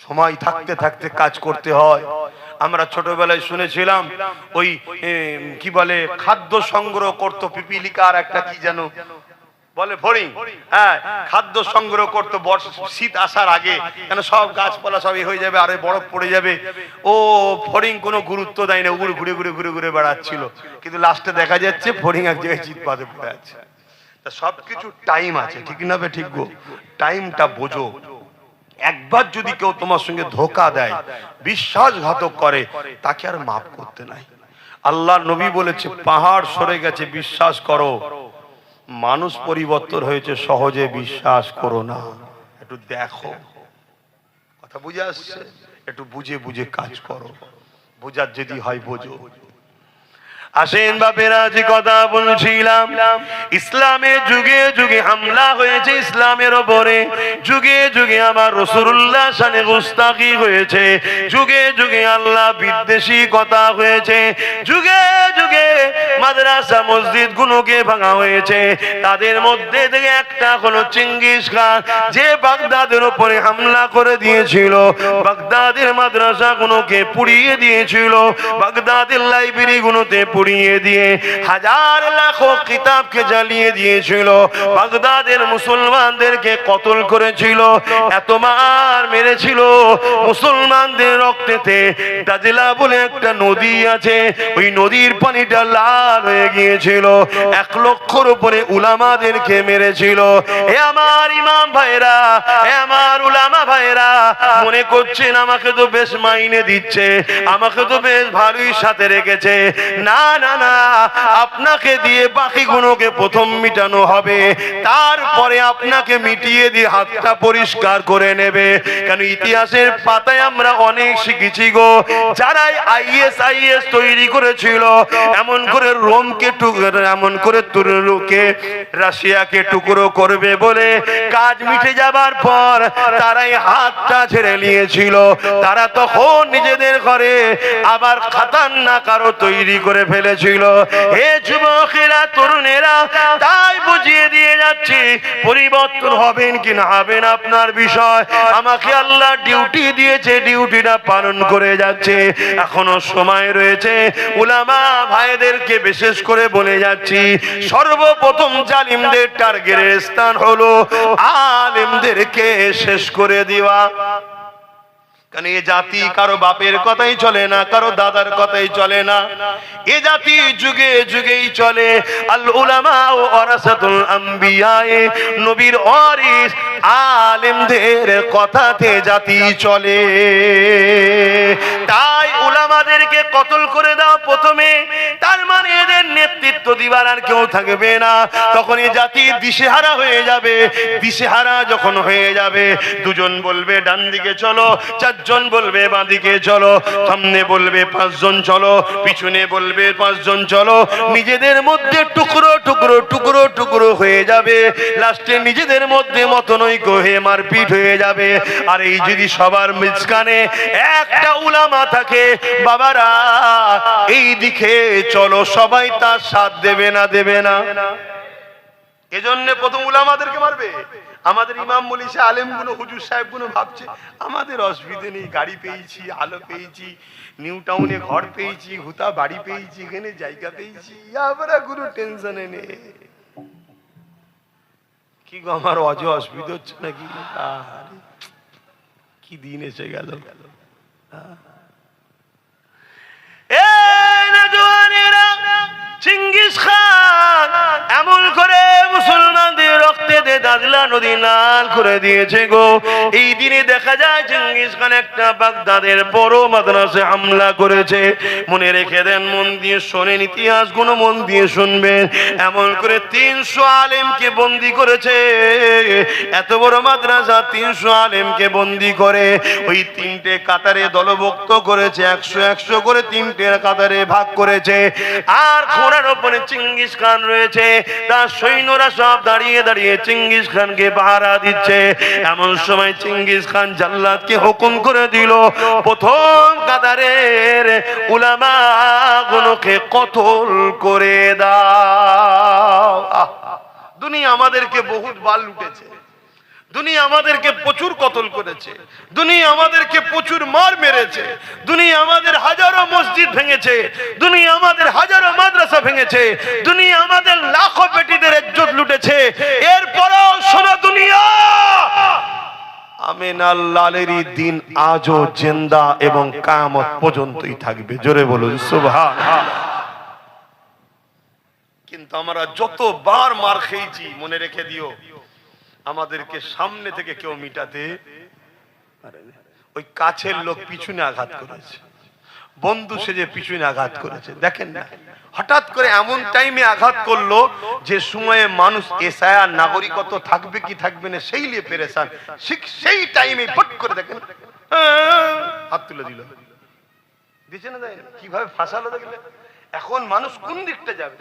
A: সময় থাকতে থাকতে কাজ করতে হয়। আমরা ছোটবেলায় শুনেছিলাম ওই কি বলে খাদ্য সংগ্রহ করতো, পিপিলিকার একটা কি যেন বলে ফড়িং, হ্যাঁ, খাদ্য সংগ্রহ করতো শীত আসার আগে, কেন সব গাছপালা সবই হয়ে যাবে, আরে বরফ পড়ে যাবে। ও ফড়িং কোনো গুরুত্ব দেয় না, ঘুরে ঘুরে ঘুরে ঘুরে ঘুরে বেড়াচ্ছিল, কিন্তু লাস্টে দেখা যাচ্ছে ফড়িং এক জায়গায় চিৎ পাতে পড়ে আছে। তা সবকিছু টাইম আছে, ঠিক না? ঠিক গো, টাইমটা বোঝো। একবার যদি কেউ তোমার সঙ্গে ধোকা দেয়, বিশ্বাসঘাতক করে, তাকে আর মাফ করতে নাই। আল্লাহর নবী বলেছে পাহাড় সরে গেছে বিশ্বাস করো, মানুষ পরিবর্তন হয়েছে সহজে বিশ্বাস করো না। একটু দেখো, কথা বুঝে আসছে? একটু বুঝে বুঝে কাজ করো, বোঝার যদি হয় বোঝো। আসেন বাপেরা, যে কথা বলছিলাম, ইসলামের যুগে যুগে হামলা হয়েছে ইসলামের ওপরে, যুগে যুগে আমার রাসূলুল্লাহ শানে গুস্তাখি হয়েছে, যুগে যুগে আল্লাহ বিদ্বেষী কথা হয়েছে, যুগে যুগে মাদ্রাসা মসজিদ গুলোকে ভাঙা হয়েছে। তাদের মধ্যে থেকে একটা হলো চেঙ্গিস খান, যে বাগদাদের উপরে হামলা করে দিয়েছিল, বাগদাদের মাদ্রাসা গুলোকে পুড়িয়ে দিয়েছিল, বাগদাদের লাইব্রেরি গুলোতে পুড়িয়ে দিয়ে হাজার লাখো কিতাবকে জ্বালিয়ে দিয়েছিল, বাগদাদের মুসলমানদেরকে কতল করেছিল, এত মার মেরেছিল। মুসলমানদের রক্তেতে দাজলা বলে একটা নদী আছে, ওই নদীর পানিটা লাল হয়ে গিয়েছিল। 1 লক্ষর উপরে উলামাদেরকে মেরেছিল। এ আমার ইমাম ভাইরা, এ আমার উলামা ভাইরা, মনে করছেন আমাকে তো বেশ মাইনে দিচ্ছে, আমাকে তো বেশ ভালোই সাথে রেখেছে। না না না, আপনাকে দিয়ে বাকি গুণকে প্রথম মিটানো হবে, তারপরে আপনাকে মিটিয়ে দিয়ে হাতটা পরিষ্কার করে নেবে। কারণ ইতিহাসের পাতায় আমরা অনেক শিখেছি গো, যারাই আইএস তৈরি করেছিল, এমন করে রোমকে টুকরো, এমন করে তুরুকে রাশিয়াকে টুকরো করবে বলে কাজ মিটে যাবার পর তারাই হাতটা ছেড়ে নিয়েছিল। তারা তখন নিজেদের ঘরে আবার খাতারনাক আরো তৈরি করে ফেলেছিল। হে যুবকেরা, তরুণেরা, তাই বুঝিয়ে দিয়ে যাচ্ছি, পরিবর্তন হবেন কি না হবেন আপনার বিষয়। আমাকে আল্লাহ ডিউটি দিয়েছে, ডিউটিটা পালন করে যাচ্ছে, এখনো সময় রয়েছে। উলামা ভাইদেরকে বিশেষ করে বলে যাচ্ছি, সর্বপ্রথম জালিমদের টার্গেটের স্থান হলো আলেমদেরকে শেষ করে দেওয়া। কারণ এ জাতি কারো বাপের কথাই চলে না, কারো দাদার কথাই চলে না, এ জাতি যুগে যুগেই চলে আল উলামা ওয়ারাসাতুল আম্বিয়া, নবীর ওয়ারিস আলেমদের কথাতে জাতি চলে। তাই উলামাদেরকে কতল করে দাও প্রথমে, তার মানে এদের নেতৃত্ব দিবার আর কেউ থাকবে না, তখন এই জাতি দিশেহারা হয়ে যাবে। দিশেহারা যখন হয়ে যাবে, দুজন বলবে ডান দিকে চলো, চারজন বলবে বাঁ দিকে চলো, সামনে বলবে পাঁচজন চলো, পিছনে বলবে পাঁচজন চলো, নিজেদের মধ্যে টুকরো টুকরো টুকরো টুকরো হয়ে যাবে, লাস্টে নিজেদের মধ্যে মতনৈক্য হয়ে মারপিট হয়ে যাবে। আর এই যদি সবার মাঝখানে একটা উলামা থাকে, বাবারা এই দিকে চলো, সবাই তার সাথ দেবে না, দেবে না। এজন্য প্রথম উলামাদেরকে মারবে। আমাদের ইমাম মুলিশা আলেমগুলো হুজুর সাহেবগুলো ভাবছে আমাদের অসুবিধে নেই, গাড়ি পেয়েছি, আলো পেয়েছি, নিউ টাউনে ঘর পেয়েছি, হুতা বাড়ি পেয়েছি, এখানে জায়গা পেয়েছি, আমরা কোনো টেনশনে নেই। কি গো আমার অসুবিধা হচ্ছে নাকি? কি দিন এসে গেল। চিঙ্গিস খান এমন করে মুসলমানদের রক্তে দাদলা নদী লাল করে দিয়েছে গো। এই দিনে দেখা যায় চিঙ্গিস খান একটা বাগদাদের বড় মাদ্রাসায় হামলা করেছে। মনে রেখে দেন, মন দিয়ে শোনেন, ইতিহাস গুলো মন দিয়ে শুনবেন। এমন করে 300 আলেমকে বন্দি করেছে। এত বড় মাদ্রাসা 300 আলেমকে বন্দি করে ওই তিনটে কাতারে দলভুক্ত করেছে, 100 করে তিনটে কাতারে ভাগ করেছে। আর ঘোড়ার উপরে চিঙ্গিস খান রয়েছে, তার সৈন্যরা সব দাঁড়িয়ে দাঁড়িয়ে চিঙ্গিস খানকে পাহারা দিচ্ছে। এমন সময় চিঙ্গিস খান জাল্লাদকে হুকুম করে দিল, প্রথম কাতারের উলামা গুলোকে কতল করে দাও। দুনিয়া আমাদেরকে বহুত বাল লুটেছে, দুনিয়া আমাদেরকে প্রচুর কতল করেছে, দুনিয়া আমাদেরকে প্রচুর মার মেরেছে, দুনিয়া আমাদের হাজারো মসজিদ ভেঙেছে, দুনিয়া আমাদের হাজারো মাদ্রাসা ভেঙেছে, দুনিয়া আমাদের লাখো বেটিদের ইজ্জত লুটেছে। এরপরও শোনো দুনিয়া, আমিন আল্লাহরই দিন আজও জিন্দা এবং কিয়ামত পর্যন্তই থাকবে। জোরে বলুন সুবহানাল্লাহ। কিন্তু আমরা যতবার মার খেয়েছি, মনে রেখে দিও, আমাদেরকে সামনে থেকে কেউ মিটাতে পারেনি। ওই কাছের লোক পিছনে আঘাত করেছে, বন্ধু সেজে পিছনে আঘাত করেছে। দেখেন না, হঠাৎ করে এমন টাইমে আঘাত করলো যে সময়ে মানুষ এসআইআর নাগরিকত্ব থাকবে কি থাকবে না সেই নিয়ে পেরেশান, ঠিক সেই টাইমে পট করে দেখেন হাত তুলে দিল। দিছে না, কিভাবে ফাঁসালো দেখলে। এখন মানুষ কোন দিকটা যাবে,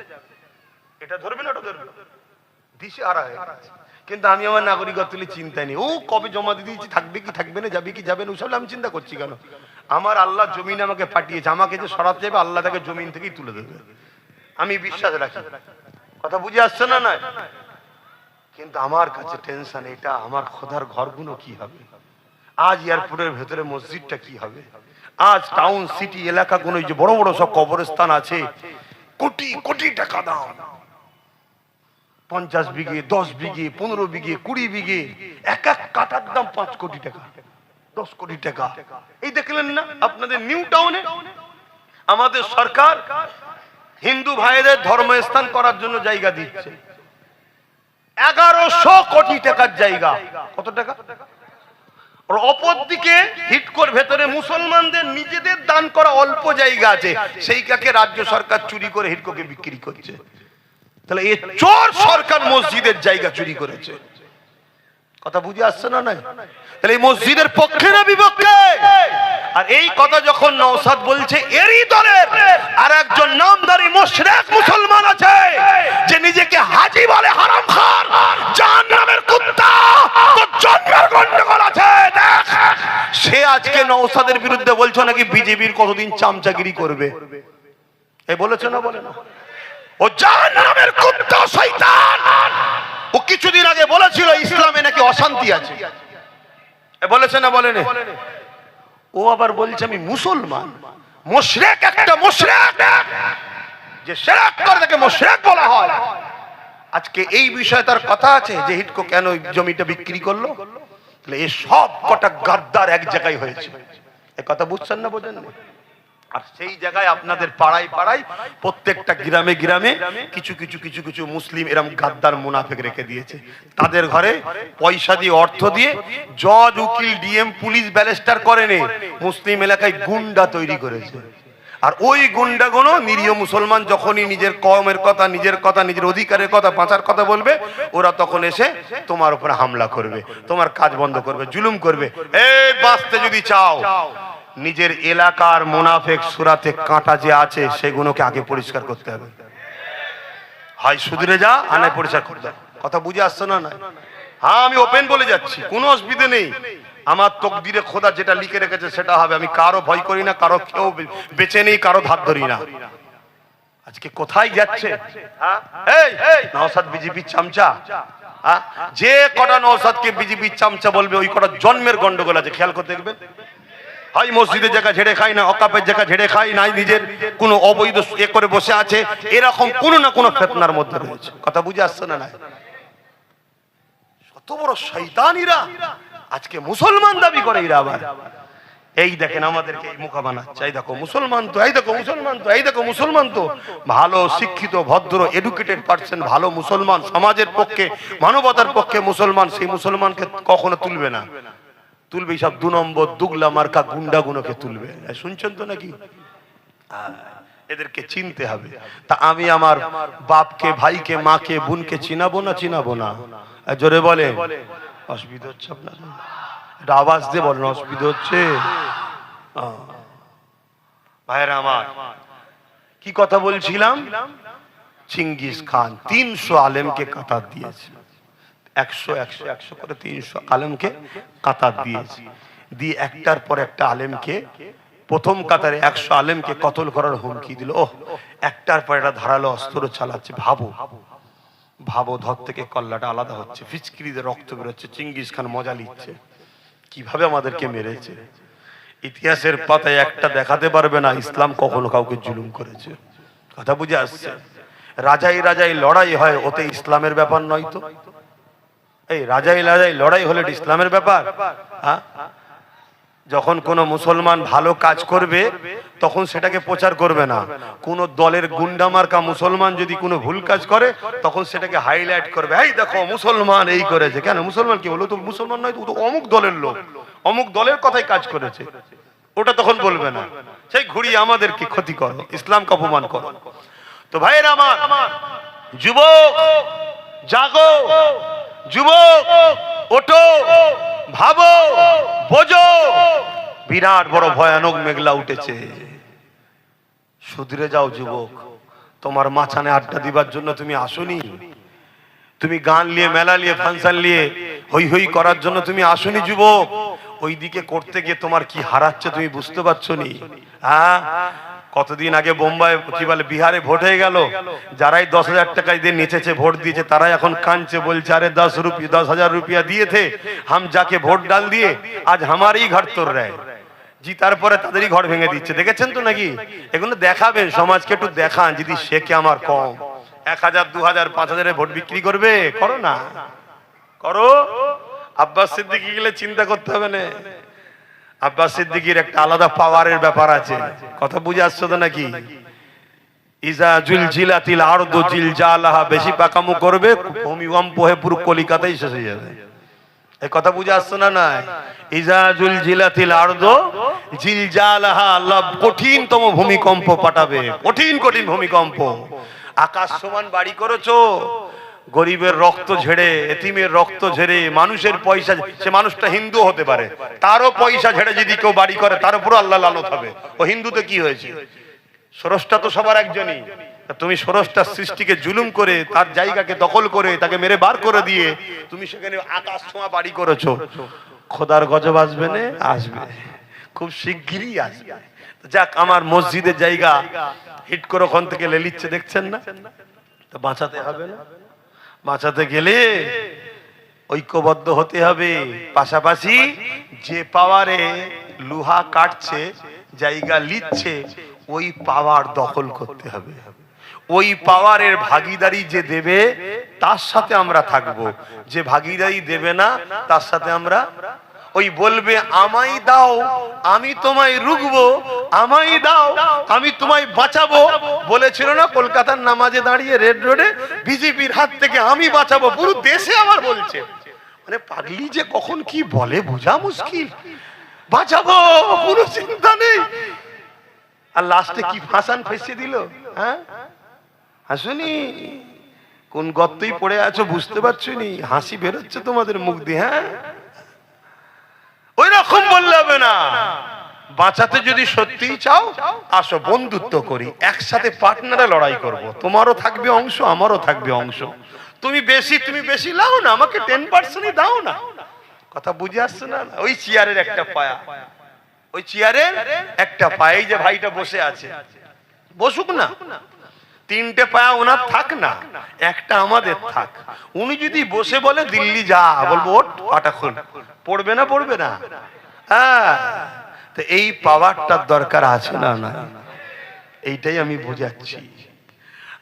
A: এটা ধরবে না ওটা ধরবে, দিশে হারা হয়ে গেছে। কিন্তু আমি আমার নাগরিকত্ব চিন্তা নেই, ও কবে জমা দিয়ে দিয়েছি, থাকবে কি থাকবে না, যাবে কি যাবে না, ওসব আমি চিন্তা করছি কেন? আমার আল্লাহ জমিন আমাকে পাঠিয়েছে, আমাকে যে সরাতে যাবে আল্লাহ তাকে জমিন থেকেই তুলে দেবে, আমি বিশ্বাস রাখি। কথা বুঝে আসছে না? নয়, কিন্তু আমার কাছে টেনশন এটা, আমার খোদার ঘরগুলো কি হবে, আজ এয়ারপোর্টের ভেতরে মসজিদটা কি হবে, আজ টাউন সিটি এলাকাগুলো যে বড় বড় সব কবরস্থান আছে, কোটি কোটি টাকা দাম, 50 বিঘে, 10 বিঘে, 15 বিঘে, 20 বিঘে, এক এক কাটার দাম 5 কোটি টাকা, 10 কোটি টাকা। এই দেখলেন না আপনাদের নিউ টাউনে আমাদের সরকার হিন্দু ভাইদের ধর্মস্থান করার জন্য জায়গা দিচ্ছে, 1100 কোটি টাকার জায়গা। কত টাকা? আর অপরদিকে হিটকোর ভেতরে মুসলমানদের নিজেদের দান করা অল্প জায়গা আছে, সেইটাকে রাজ্য সরকার চুরি করে হিটকোকে বিক্রি করছে। তাহলে এই চোর সরকার মসজিদের জায়গা চুরি করেছে। কথা বুঝে আসছে না? নাই, তাহলে এই মসজিদের পক্ষে না বিপক্ষে? আর এই কথা যখন নওশাদ বলছে, এরই দলের আর একজন নামদারি মুশরিক মুসলমান আছে যে নিজেকে হাজী বলে, হারামখোর, জাহান্নামের কুত্তা, তো জন্মের গন্ডগোল আছে। দেখ, সে আজকে নওশাদের বিরুদ্ধে বলছো নাকি বিজেপির কতদিন চামচাগিরি করবে, এই বলেছে না? বলে না? ও জাহান্নামের কুত্তা, শয়তান। ও কিছুদিন আগে বলেছিল ইসলামে নাকি অশান্তি আছে, বলেছে না? বলেনি? ও আবার বলছে আমি মুসলমান। মুশরিক, একটা মুশরিক যে শিরক করে তাকে মুশরিক বলা হয়। আজকে এই বিষয়ে তার কথা আছে যে হিটকো কেন জমিটা বিক্রি করলো। এই সব কটা গাদ্দার এক জায়গায় হয়েছে।
B: এ কথা বুঝছেন না বোঝেন না? আর সেই জায়গায় আপনাদের পাড়ায় পাড়ায় প্রত্যেকটা গ্রামে গ্রামে কিছু কিছু কিছু কিছু মুসলিম এরকম গাদ্দার মুনাফিক রেখে দিয়েছে। তাদের ঘরে পয়সা দিয়ে অর্থ দিয়ে জজ উকিল ডিএম পুলিশ ব্যারিস্টার করেনি, মুসলিম এলাকায় গুন্ডা তৈরি করেছে। আর ওই গুন্ডাগুলো নিরীহ মুসলমান যখনই নিজের কওমের কথা নিজের অধিকারের কথা বাঁচার কথা বলবে, ওরা তখন এসে তোমার উপরে হামলা করবে, তোমার কাজ বন্ধ করবে, জুলুম করবে। এই বাঁচতে যদি চাও, নিজের এলাকার মুনাফিক সুরাতে কাঁটা যে আছে সেগুলোকে আগে পরিষ্কার করতে হবে। হয় সুধরে যা, আর নাই পরিষ্কার করতে হবে। কথা বুঝে আসছে না? না, হ্যাঁ, আমি ওপেন বলে যাচ্ছি, কোনো অসুবিধা নেই। আমার তকদিরে খোদা যেটা লিখে রেখেছে সেটা হবে। আমি কারো ভয় করি না, কারো কেউ বেঁচে নেই, কারো ধার ধরি না। আজকে কোথায় যাচ্ছে নওশাদ বিজেপির চামচা? যে কটা নওশাদকে বিজেপির চামচা বলবে, ওই কটা জন্মের গন্ডগোল আছে, খেয়াল করে দেখবেন। হয় মসজিদের জায়গা ঝেড়ে খায় না, অকাপের জায়গা ঝেড়ে খায় নাই, নিজের কোনো অবৈধ এ করে বসে আছে, এরকম কোনো না কোনো ফিতনার মধ্যে রয়েছে। কথা বুঝে আসছে না? না, কত বড় শয়তানিরা আজকে মুসলমান দাবি করে। এরা আবার এই দেখেন আমাদেরকে এই মুখা বানাচ্ছে, এই দেখো মুসলমান তো, এই দেখো মুসলমান তো, এই দেখো মুসলমান তো। ভালো শিক্ষিত ভদ্র এডুকেটেড পার্সন, ভালো মুসলমান, সমাজের পক্ষে মানবতার পক্ষে মুসলমান, সেই মুসলমানকে কখনো তুলবে না। তুলবে সব 2 নম্বর দুগলা মার্কা গুন্ডাগুলোকে তুলবে। শুনছেন তো নাকি? এদেরকে চিনতে হবে। তা আমি আমার বাপকে, ভাইকে, মাকে, বোনকে চিনাবো না? চিনাবো না? জোরে বলে। অসুবিধা হচ্ছে আপনার? এটা আওয়াজ দিয়ে বলেন, অসুবিধা হচ্ছে? ভাইরা আমার, কি কথা বলছিলাম? চিঙ্গিস খান 300 আলেমকে কাতার দিয়েছে। 100 করে 300 আলেমকে কাতার দিয়েছে। দিয়ে একটার পর একটা আলেমকে, প্রথম কাতারে 100 আলেমকে কতল করার হুমকি দিল। ওহ, একটার পর একটা ধারালো অস্ত্র চালাচ্ছে। ভাবো ধর থেকে কল্লাটা আলাদা হচ্ছে, ফিচকিরিতে রক্ত বেরোচ্ছে। চিঙ্গিস খান মজা নিচ্ছে কিভাবে আমাদেরকে মেরেছে। ইতিহাসের পাতায় একটা দেখাতে পারবে না ইসলাম কখনো কাউকে জুলুম করেছে। কথা বুঝে আসছে? রাজাই লড়াই হয়, ওতে ইসলামের ব্যাপার নয় তো। এই রাজাই লড়াই হলে ইসলামের ব্যাপার? হ্যাঁ, যখন কোন মুসলমান ভালো কাজ করবে তখন সেটাকে প্রচার করবে না। কোন দলের গুন্ডা মার্কা মুসলমান যদি কোনো ভুল কাজ করে তখন সেটাকে হাইলাইট করবে, এই দেখো মুসলমান এই করেছে। কেন মুসলমান কি হলো? তো মুসলমান নয়, তো অমুক দলের লোক, অমুক দলের কথাই কাজ করেছে, ওটা তখন বলবে না। সেই ঘুরিয়ে আমাদেরকে ক্ষতি করো, ইসলামকে অপমান করো। তো ভাইয়েরা আমার, যুবক জাগো, যুবক ওঠো, ভাবো, বোঝো, বিরাট বড় ভয়ানক মেঘলা উঠেছে। সুধরে যাও যুবক। তোমার মাঝখানে আড্ডা দিবার জন্য তুমি আসনি, তুমি গান নিয়ে, মেলা নিয়ে, ফাংশন নিয়ে হই হই করার জন্য তুমি আসনি যুবক। ওই দিকে করতে গিয়ে তোমার কি হারাচ্ছে তুমি বুঝতে পারছো নি? হ্যাঁ, কতদিন আগে বোম্বাই কি বলে বিহারে ভোট হয়ে গেল, যারাই 10,000 টাকা দিয়ে নেচেছে, ভোট দিয়েছে, তারাই এখন কাঁদছে, বলছে আরে 10,000 रुपया दिए थे हम जाके ভোট ডাল দিয়ে আজ हमारी घर तोड़ रहे জি। তারপরে তাদেরই ঘর ভেঙে দিচ্ছে। দেখেছেন তো নাকি? এগুলো দেখাবেন, সমাজকে একটু দেখান। যদি শেখে আমার কম 1,000 2,000 5,000 ভোট বিক্রি করবে, করো না, করো। আব্বাস সিদ্দিকী গেলে চিন্তা করতে হবে না। আব্বাস সিদ্দিকীর একটা আলাদা পাওয়ারের ব্যাপার আছে। কথা বুঝে আসছো তো নাকি? ইজা জুলজিলাতিল আরদু জিলজালাহা, বেশি পাকামু করবে ভূমিকম্প হয়ে পুরো কলিকাতাই শেষ হয়ে যাবে। এই কথা বুঝে আসছো না? না, ইজা জুলজিলাতিল আরদু জিলজালাহা, আল্লাহ কঠিনতম ভূমিকম্প পাঠাবে, কঠিন ভূমিকম্প। আকাশ সমান বাড়ি করেছো, গরিবের রক্ত ঝেড়ে, এতিমের রক্ত ঝেড়ে, মানুষের পয়সা, সে মানুষটা হিন্দু হতে পারে, তারও পয়সা ঝেড়ে যদি কেউ বাড়ি করে তার উপর আল্লাহ লানত হবে। ও হিন্দুতে কি হয়েছে? স্রষ্টা তো সবার একজনই। তুমি স্রষ্টার সৃষ্টিকে জুলুম করে, তার জায়গাকে দখল করে, তাকে মেরে বার করে দিয়ে তুমি সেখানে আকাশ ছোঁয়া বাড়ি করেছো। খোদার গজব আসবে না? আসবে, খুব শিগগিরই আসবে। যাক, আমার মসজিদের জায়গা হিট করে ওখান থেকে লেলিচ্ছে, দেখছেন না? তো বাঁচাতে হবে না? বাঁচাতে গেলে ঐক্যবদ্ধ হতে হবে। পাশাপাশি যে পাওয়ারে লোহা কাটছে, জায়গা লিচ্ছে, ওই পাওয়ার দখল করতে হবে। ওই পাওয়ারের ভাগিদারি যে দেবে তার সাথে আমরা থাকবো, যে ভাগিদারি দেবে না তার সাথে আমরা ওই বলবে আমায় দাও আমি তোমায় রুখবো, আমায় দাও আমি তোমায় বাঁচাবো। বলেছিল না কলকাতার নামাজে দাঁড়িয়ে রেড রোডে, বিজেপির হাত থেকে আমি বাঁচাবো, পুরো দেশে আবার বলছে। মানে পাগলি যে কখন কি বলে বোঝা মুশকিল। বাঁচাবো, কোনো চিন্তা নেই। আর লাস্টে কি ফাঁসান ফেসে দিল। হ্যাঁ হাসুনি, কোন গর্তেই পড়ে আছো বুঝতে পারছো নি, হাসি বেরোচ্ছে তোমাদের মুখ দিয়ে। হ্যাঁ ওই রকম বললে হবে না। বাঁচাতে যদি সত্যিই চাও আসো বন্ধুত্ব করি, একসাথে পার্টনারে লড়াই করব। তোমারও থাকবে অংশ, আমারও থাকবে অংশ। তুমি বেশি লাও না, আমাকে 10% দাও না। কথা বুঝে আসছে না? ওই চেয়ারের একটা পায়া, ওই চেয়ারের একটা পায়ে যে ভাইটা বসে আছে, বসুক না। 3টে পায়া ওনার থাক না, একটা আমাদের থাক। উনি যদি বসে বলে দিল্লি যা, বলবো ওঠ পাটা খুল, পড়বে না পড়বে না? হ্যাঁ, তো এই পাওয়ারটার দরকার আছে না? না, এইটাই আমি বুঝাচ্ছি।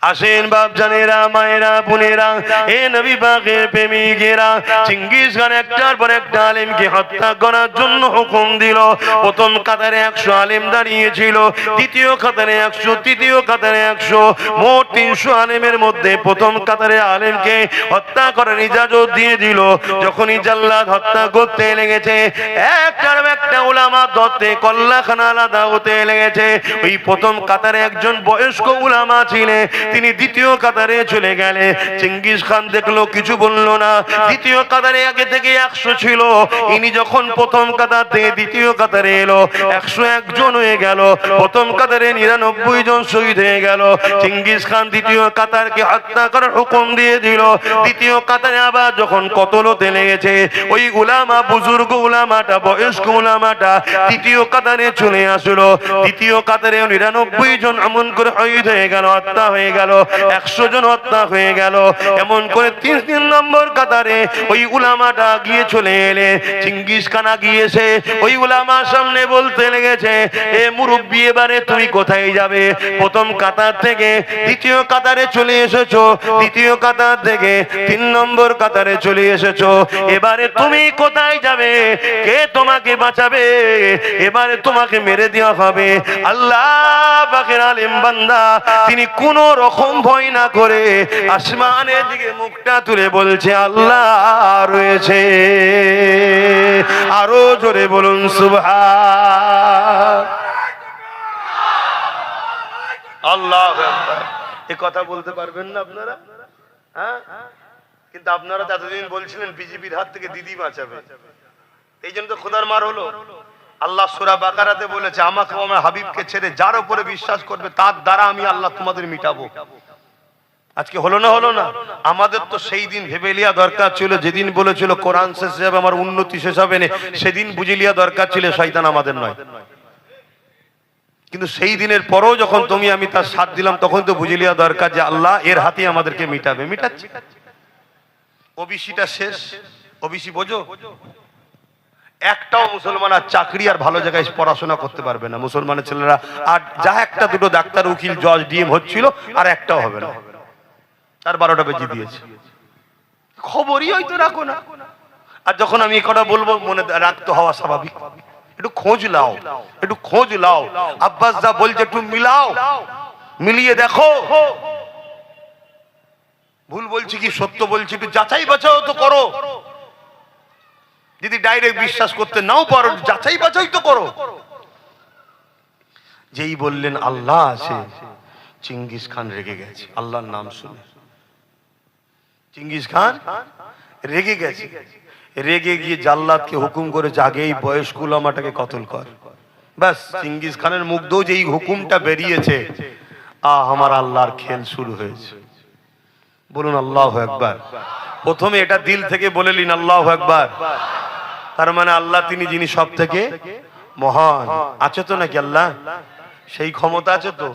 B: আসেন বাপ জানেরা, মায়েরা, বোনেরা, এ নবী পাকের প্রেমিকেরা, চেঙ্গিস খান একটার পর একটা আলেমকে হত্যা করার জন্য হুকুম দিল। প্রথম কাতারে 100 আলেম দাঁড়িয়েছিল, দ্বিতীয় কাতারে 100, তৃতীয় কাতারে 100, মোট 300 আলেমের মধ্যে প্রথম কাতারে আলেমকে হত্যা করার ইজাজত দিয়ে দিল। যখনই জাল্লাদ হত্যা করতে লেগেছে, একটার একটা উলামা ধরতে কল্লাখানা আলাদা হতে লেগেছে। ওই প্রথম কাতারে একজন বয়স্ক উলামা ছিলেন, তিনি দ্বিতীয় কাতারে চলে গেলে। চেঙ্গিস খান দেখলো, কিছু বললো না। দ্বিতীয় কাতারে আগে থেকে 100 ছিল, ইনি যখন প্রথম কাতার থেকে দ্বিতীয় কাতারে এলো, 101 জন হয়ে গেল। প্রথম কাতারে 99 জন শহীদ হয়ে গেল। চেঙ্গিস খান দ্বিতীয় কাতারকে হত্যা করার হুকুম দিয়ে দিল। দ্বিতীয় কাতারে আবার যখন কতল হতে লেগেছে, ওই উলামা, বুজুর্গ উলামাটা, বয়স্ক উলামাটা দ্বিতীয় কাতারে চলে আসলো। দ্বিতীয় কাতারে 99 জন এমন করে শহীদ হয়ে গেল, হত্যা হয়ে গেল। 100 জন হত্যা হয়ে গেল। এমন করে 3 নম্বর কাতারে ওই উলামাটা গিয়ে চলে এলে। চেঙ্গিস খান গিয়েছে, ওই উলামার সামনে বলতে লেগেছে, এ মুরব্বি, এবারে তুমি কোথায় যাবে? প্রথম কাতার থেকে দ্বিতীয় কাতারে চলে এসেছো, দ্বিতীয় কাতার থেকে 3 নম্বর কাতারে চলে এসেছো, এবারে তুমি কোথায় যাবে? কে তোমাকে বাঁচাবে? এবারে তোমাকে মেরে দেওয়া হবে। আল্লাহ পাকের আলেম বান্দা, তিনি কোন রকম ভয় না করে আসমানের দিকে মুখটা তুলে বলছে, আল্লাহ রয়েছে। আরো জোরে বলুন সুবহান আল্লাহ। এ কথা বলতে পারবেন না আপনারা? হ্যাঁ, কিন্তু আপনারা এতদিন বলছিলেন বিজেপির হাত থেকে দিদি বাঁচাবে, এই জন্য তো খোদার মার হলো। আল্লাহ সূরা বাকারাতে বলেছে, আমাকে আমার হাবিবকে ছেড়ে যার উপরে বিশ্বাস করবে তার দ্বারা আমি আল্লাহ তোমাদের মিটাবো। আজকে হলো না? হলো না? আমাদের তো সেই দিন ভেবে লিয়া দরকার ছিল, যেদিন বলেছিল কোরআন শেষ হবে আমার উন্নতি শেষ হবে না, সেদিন বুঝে লিয়া দরকার ছিল শয়তান আমাদের নয়। কিন্তু সেই দিনের পরেও যখন তুমি আমি তার সাথ দিলাম, তখন তো বুঝে লিয়া দরকার যে আল্লাহ এর হাতে আমাদেরকে মিটাবে, মিটাচ্ছে। ওবিসিটা শেষ, ওবিসি বোঝো, একটাও মুসলমান আর চাকরি আর ভালো জায়গায় পড়াশোনা করতে পারবে না। মুসলমানের ছেলেরা আর যা একটা দুটো ডাক্তার, উকিল, জজ, ডিএম হচ্ছিল, আর একটাও হবে না। আর 12টা বেজে দিয়েছে, খবরই হয়তো রাখো না। আর যখন আমি কথা বলবো মনে রাখতে হওয়া স্বাভাবিক। একটু খোঁজ লাও, একটু খোঁজ লাও। আব্বাস যা বলছে একটু মিলাও, মিলিয়ে দেখো ভুল বলছি কি সত্য বলছি, একটু যাচাই বাছাও তো করো। যদি ডাইরেক্ট বিশ্বাস করতে নাও পারো, যাচাই বাছাই তো করো। যেই বললেন আল্লাহ আছে, চেঙ্গিস খান রেগে গেছে। আল্লাহর নাম শুনে চেঙ্গিস খান রেগে গেছে। রেগে গিয়ে জাল্লাদকে হুকুম করেছে, আগে এই বয়স্ক উলামাটাকে কতল কর। ব্যাস, চেঙ্গিস খানের মুখ দিয়ে যেই হুকুমটা বেরিয়েছে, আমার আল্লাহর খেল শুরু হয়েছে। বলুন আল্লাহু আকবার। প্রথমে এটা দিল থেকে বলে নিন আল্লাহু আকবার। তার মানে আল্লাহ তিনি যিনি সব থেকে মহান। আছে তো নাকি আল্লাহ? সেই ক্ষমতা আছে তো?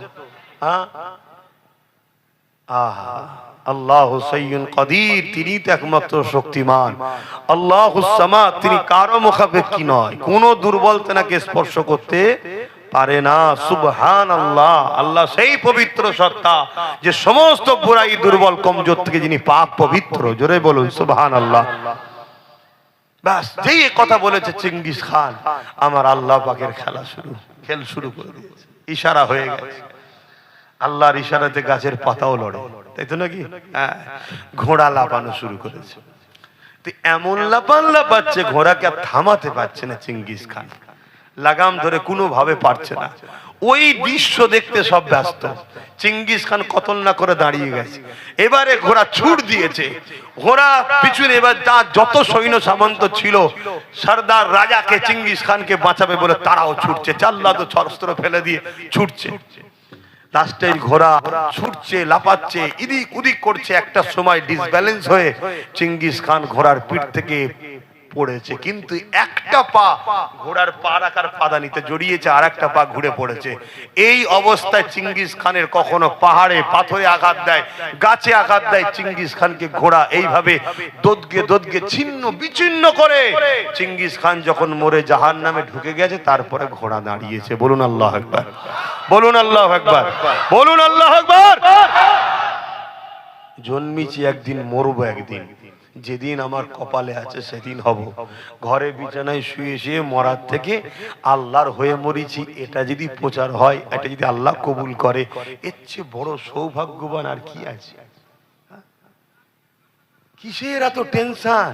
B: হ্যাঁ, আল্লাহু সাইয়্যুন কাদির, তিনি তো একমাত্র শক্তিমান। আল্লাহুস সামাদ, তিনি কারো মুখাপেক্ষী নয়, কোন দুর্বল তেনাকে স্পর্শ করতে পারে না। সুবহানাল্লাহ, আল্লাহ সেই পবিত্র সত্তা যে সমস্ত বুরাই, দুর্বল, কমজোর থেকে যিনি পাক পবিত্র। জোরে বলুন সুবহানাল্লাহ। ব্যাস যেই এ কথা বলেছে চেঙ্গিস খান, আমার আল্লাহ পাকের খেল শুরু করে দিয়েছে। ইশারা হয়ে গেছে, আল্লাহর ইশারাতে গাছের পাতাও লড়ে, তাই তো নাকি? হ্যাঁ, ঘোড়া লাফানো শুরু করেছে। তো এমন লাফাচ্ছে, ঘোড়াকে আর থামাতে পারছে না চেঙ্গিস খান, লাগাম ধরে কোনোভাবে পারছে না। ওই দৃশ্য দেখতে সব ব্যস্ত। চেঙ্গিস খান কতল না করে দাঁড়িয়ে গেছে। এবারে ঘোড়া ছুট দিয়েছে, ঘোড়া পিছনে এবার তার যত সৈন্য সামন্ত ছিল, সর্দার রাজাকে চেঙ্গিস খানকে বাঁচাবে বলে তারাও ছুটছে, চাল্লা তো অস্ত্র ফেলে দিয়ে ছুটছে। লাস্টে ঘোড়া ছুটছে, লাফাচ্ছে, ইদিক উদিক করছে। একটা সময় ডিসব্যালেন্স হয়ে চেঙ্গিস খান ঘোড়ার পিঠ থেকে পড়েছে, কিন্তু একটা পা ঘোড়ার পা রাখার পাদানিতে জড়িয়েছে, আর একটা পা ঘুরে পড়েছে। এই অবস্থায় চেঙ্গিস খানের কখনো পাহাড়ে পাথরে আঘাত দেয়, গাছে আঘাত দেয়, চেঙ্গিস খানকে ঘোড়া এইভাবে দোদগে ছিন্ন বিচ্ছিন্ন করে। চেঙ্গিস খান যখন মরে জাহান্নামে ঢুকে গেছে, তারপরে ঘোড়া দাঁড়িয়েছে। বলুন আল্লাহু আকবার, বলুন আল্লাহু আকবার, বলুন আল্লাহু আকবার। জন্মিছি একদিন, মরবো একদিন। যেদিন আমার কপালে আছে সেদিন হব। ঘরে বিছানায় শুয়ে শুয়ে মরার থেকে আল্লাহর হয়ে মরিছি, এটা যদি প্রচার হয়, এটা যদি আল্লাহ কবুল করে, এর চেয়ে বড় সৌভাগ্যবান আর কি আছে? কিসের এত টেনশন,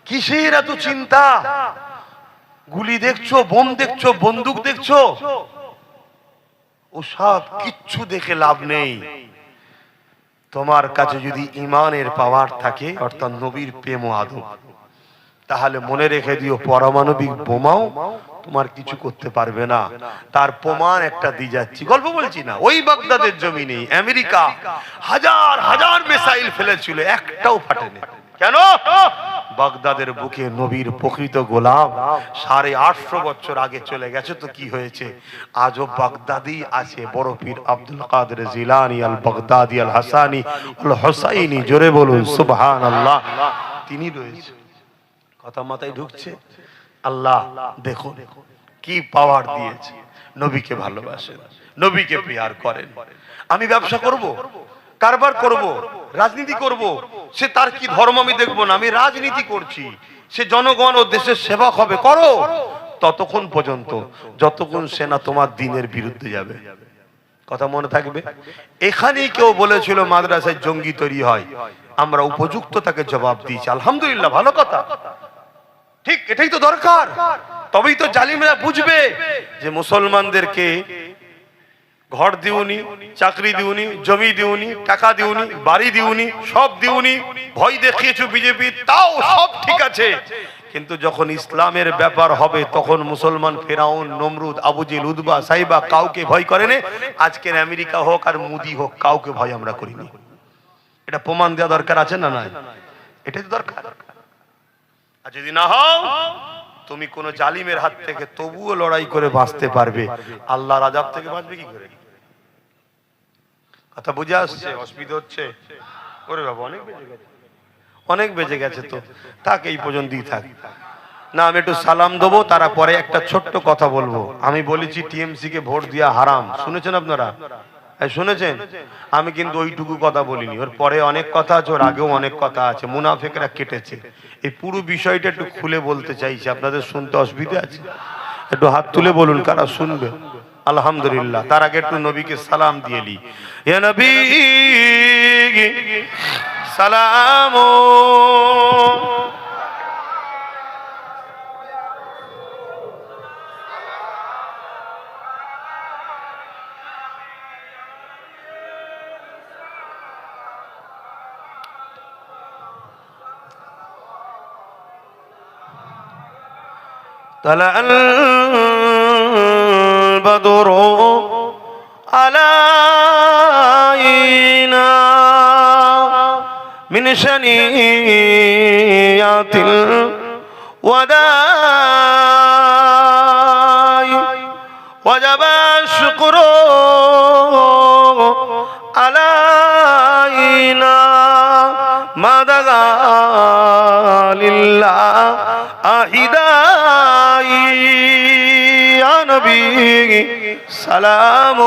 B: কিসের এত চিন্তা? গুলি দেখছো, বোম দেখছো, বন্দুক দেখছো, ও সব কিচ্ছু দেখে লাভ নেই। তোমার কাছে যদি ইমানের পাওয়ার থাকে, অর্থাৎ নবীর প্রেম ও আদব, তাহলে মনে রেখে দিও, পারমাণবিক বোমাও তোমার কিছু করতে পারবে না। তার প্রমাণ একটা দিয়ে যাচ্ছি, গল্প বলছি না। ওই বাগদাদের জমিনে আমেরিকা হাজার হাজার মিসাইল ফেলেছিল, একটাও ফাটেনি। কেন? বাগদাদের বুকে নবীর প্রকৃত গোলাম 850 বছর আগে চলে গেছে, তো কি হয়েছে? আজও বাগদাদি আছে। বড় পীর আব্দুল কাদের জিলানী আল বাগদাদি আল হাসানি আল হুসাইনি, জোরে বলুন সুবহানাল্লাহ, তিনি রয়েছে। কথা মাথায় ঢুকছে? আল্লাহ দেখুন কি পাওয়ার দিয়েছে। নবীকে ভালোবাসেন, নবীকে প্যার করেন। আমি ব্যবসা করব, কারবার করব, রাজনীতি করব, সে তার কি ধর্ম আমি দেখবো না, আমি রাজনীতি করছি। সে জনগণ ও দেশের সেবক হবে, করো, ততক্ষণ পর্যন্ত যতক্ষণ সেনা তোমার দিনের বিরুদ্ধে যাবে। কথা মনে থাকবে। এখানেই কেউ বলেছিল মাদ্রাসায় জঙ্গি তৈরি হয়, আমরা উপযুক্ত তাকে জবাব দিয়েছি, আলহামদুলিল্লাহ, ভালো কথা, ঠিক, এটাই তো দরকার। তবেই তো জালিমরা বুঝবে যে মুসলমানদেরকে ঘর দিউনি, চাকরি দিউনি, জমি দিউনি, টাকা দিউনি, বাড়ি দিউনি, সব দিউনি, ভয় দেখিয়েছো বিজেপি, তাও সব ঠিক আছে, কিন্তু যখন ইসলামের ব্যাপার হবে তখন মুসলমান ফেরাউন, নমরুদ, আবু জেহেল, উতবা, সাইবা কাউকে ভয় করেনি। আজকের আমেরিকা হোক আর মোদি হোক, কাউকে ভয় আমরা করিনি। এটা প্রমাণ দেওয়া দরকার আছে না? নাই, এটাই তো দরকার। আর যদি না হও, তুমি কোন জালিমের হাত থেকে তবুও লড়াই করে বাঁচতে পারবে, আল্লাহর আযাব থেকে বাঁচবে কি করে? কথা বুঝে আসছে? অসুবিধা হচ্ছে? ওরে বাবা, অনেক বেজে গেছে, অনেক বেজে গেছে, তো থাক, এই পর্যন্তই থাক না। আমি একটু সালাম দেবো, তারপরে একটা ছোট্ট কথা বলবো। আমি বলেছি টিএমসি কে ভোট দেওয়া হারাম, শুনেছেন আপনারা? শুনেছেন? আমি কিন্তু ওইটুকু কথা বলিনি, ওর পরে অনেক কথা আছে, ওর আগেও অনেক কথা আছে। মুনাফিকরা কেটেছে। এই পুরো বিষয়টা একটু খুলে বলতে চাইছি, আপনাদের শুনতে অসুবিধা আছে? একটু হাত তুলে বলুন কারা শুনবে। আলহামদুলিল্লাহ। তার আগে একটু নবীকে সালাম দিয়ে নি। ইয়া নবী সালাম, طلع البدر علينا من شنيات الوداع وجب الشكر علينا ما دعا لله أهداي يا نبي سلام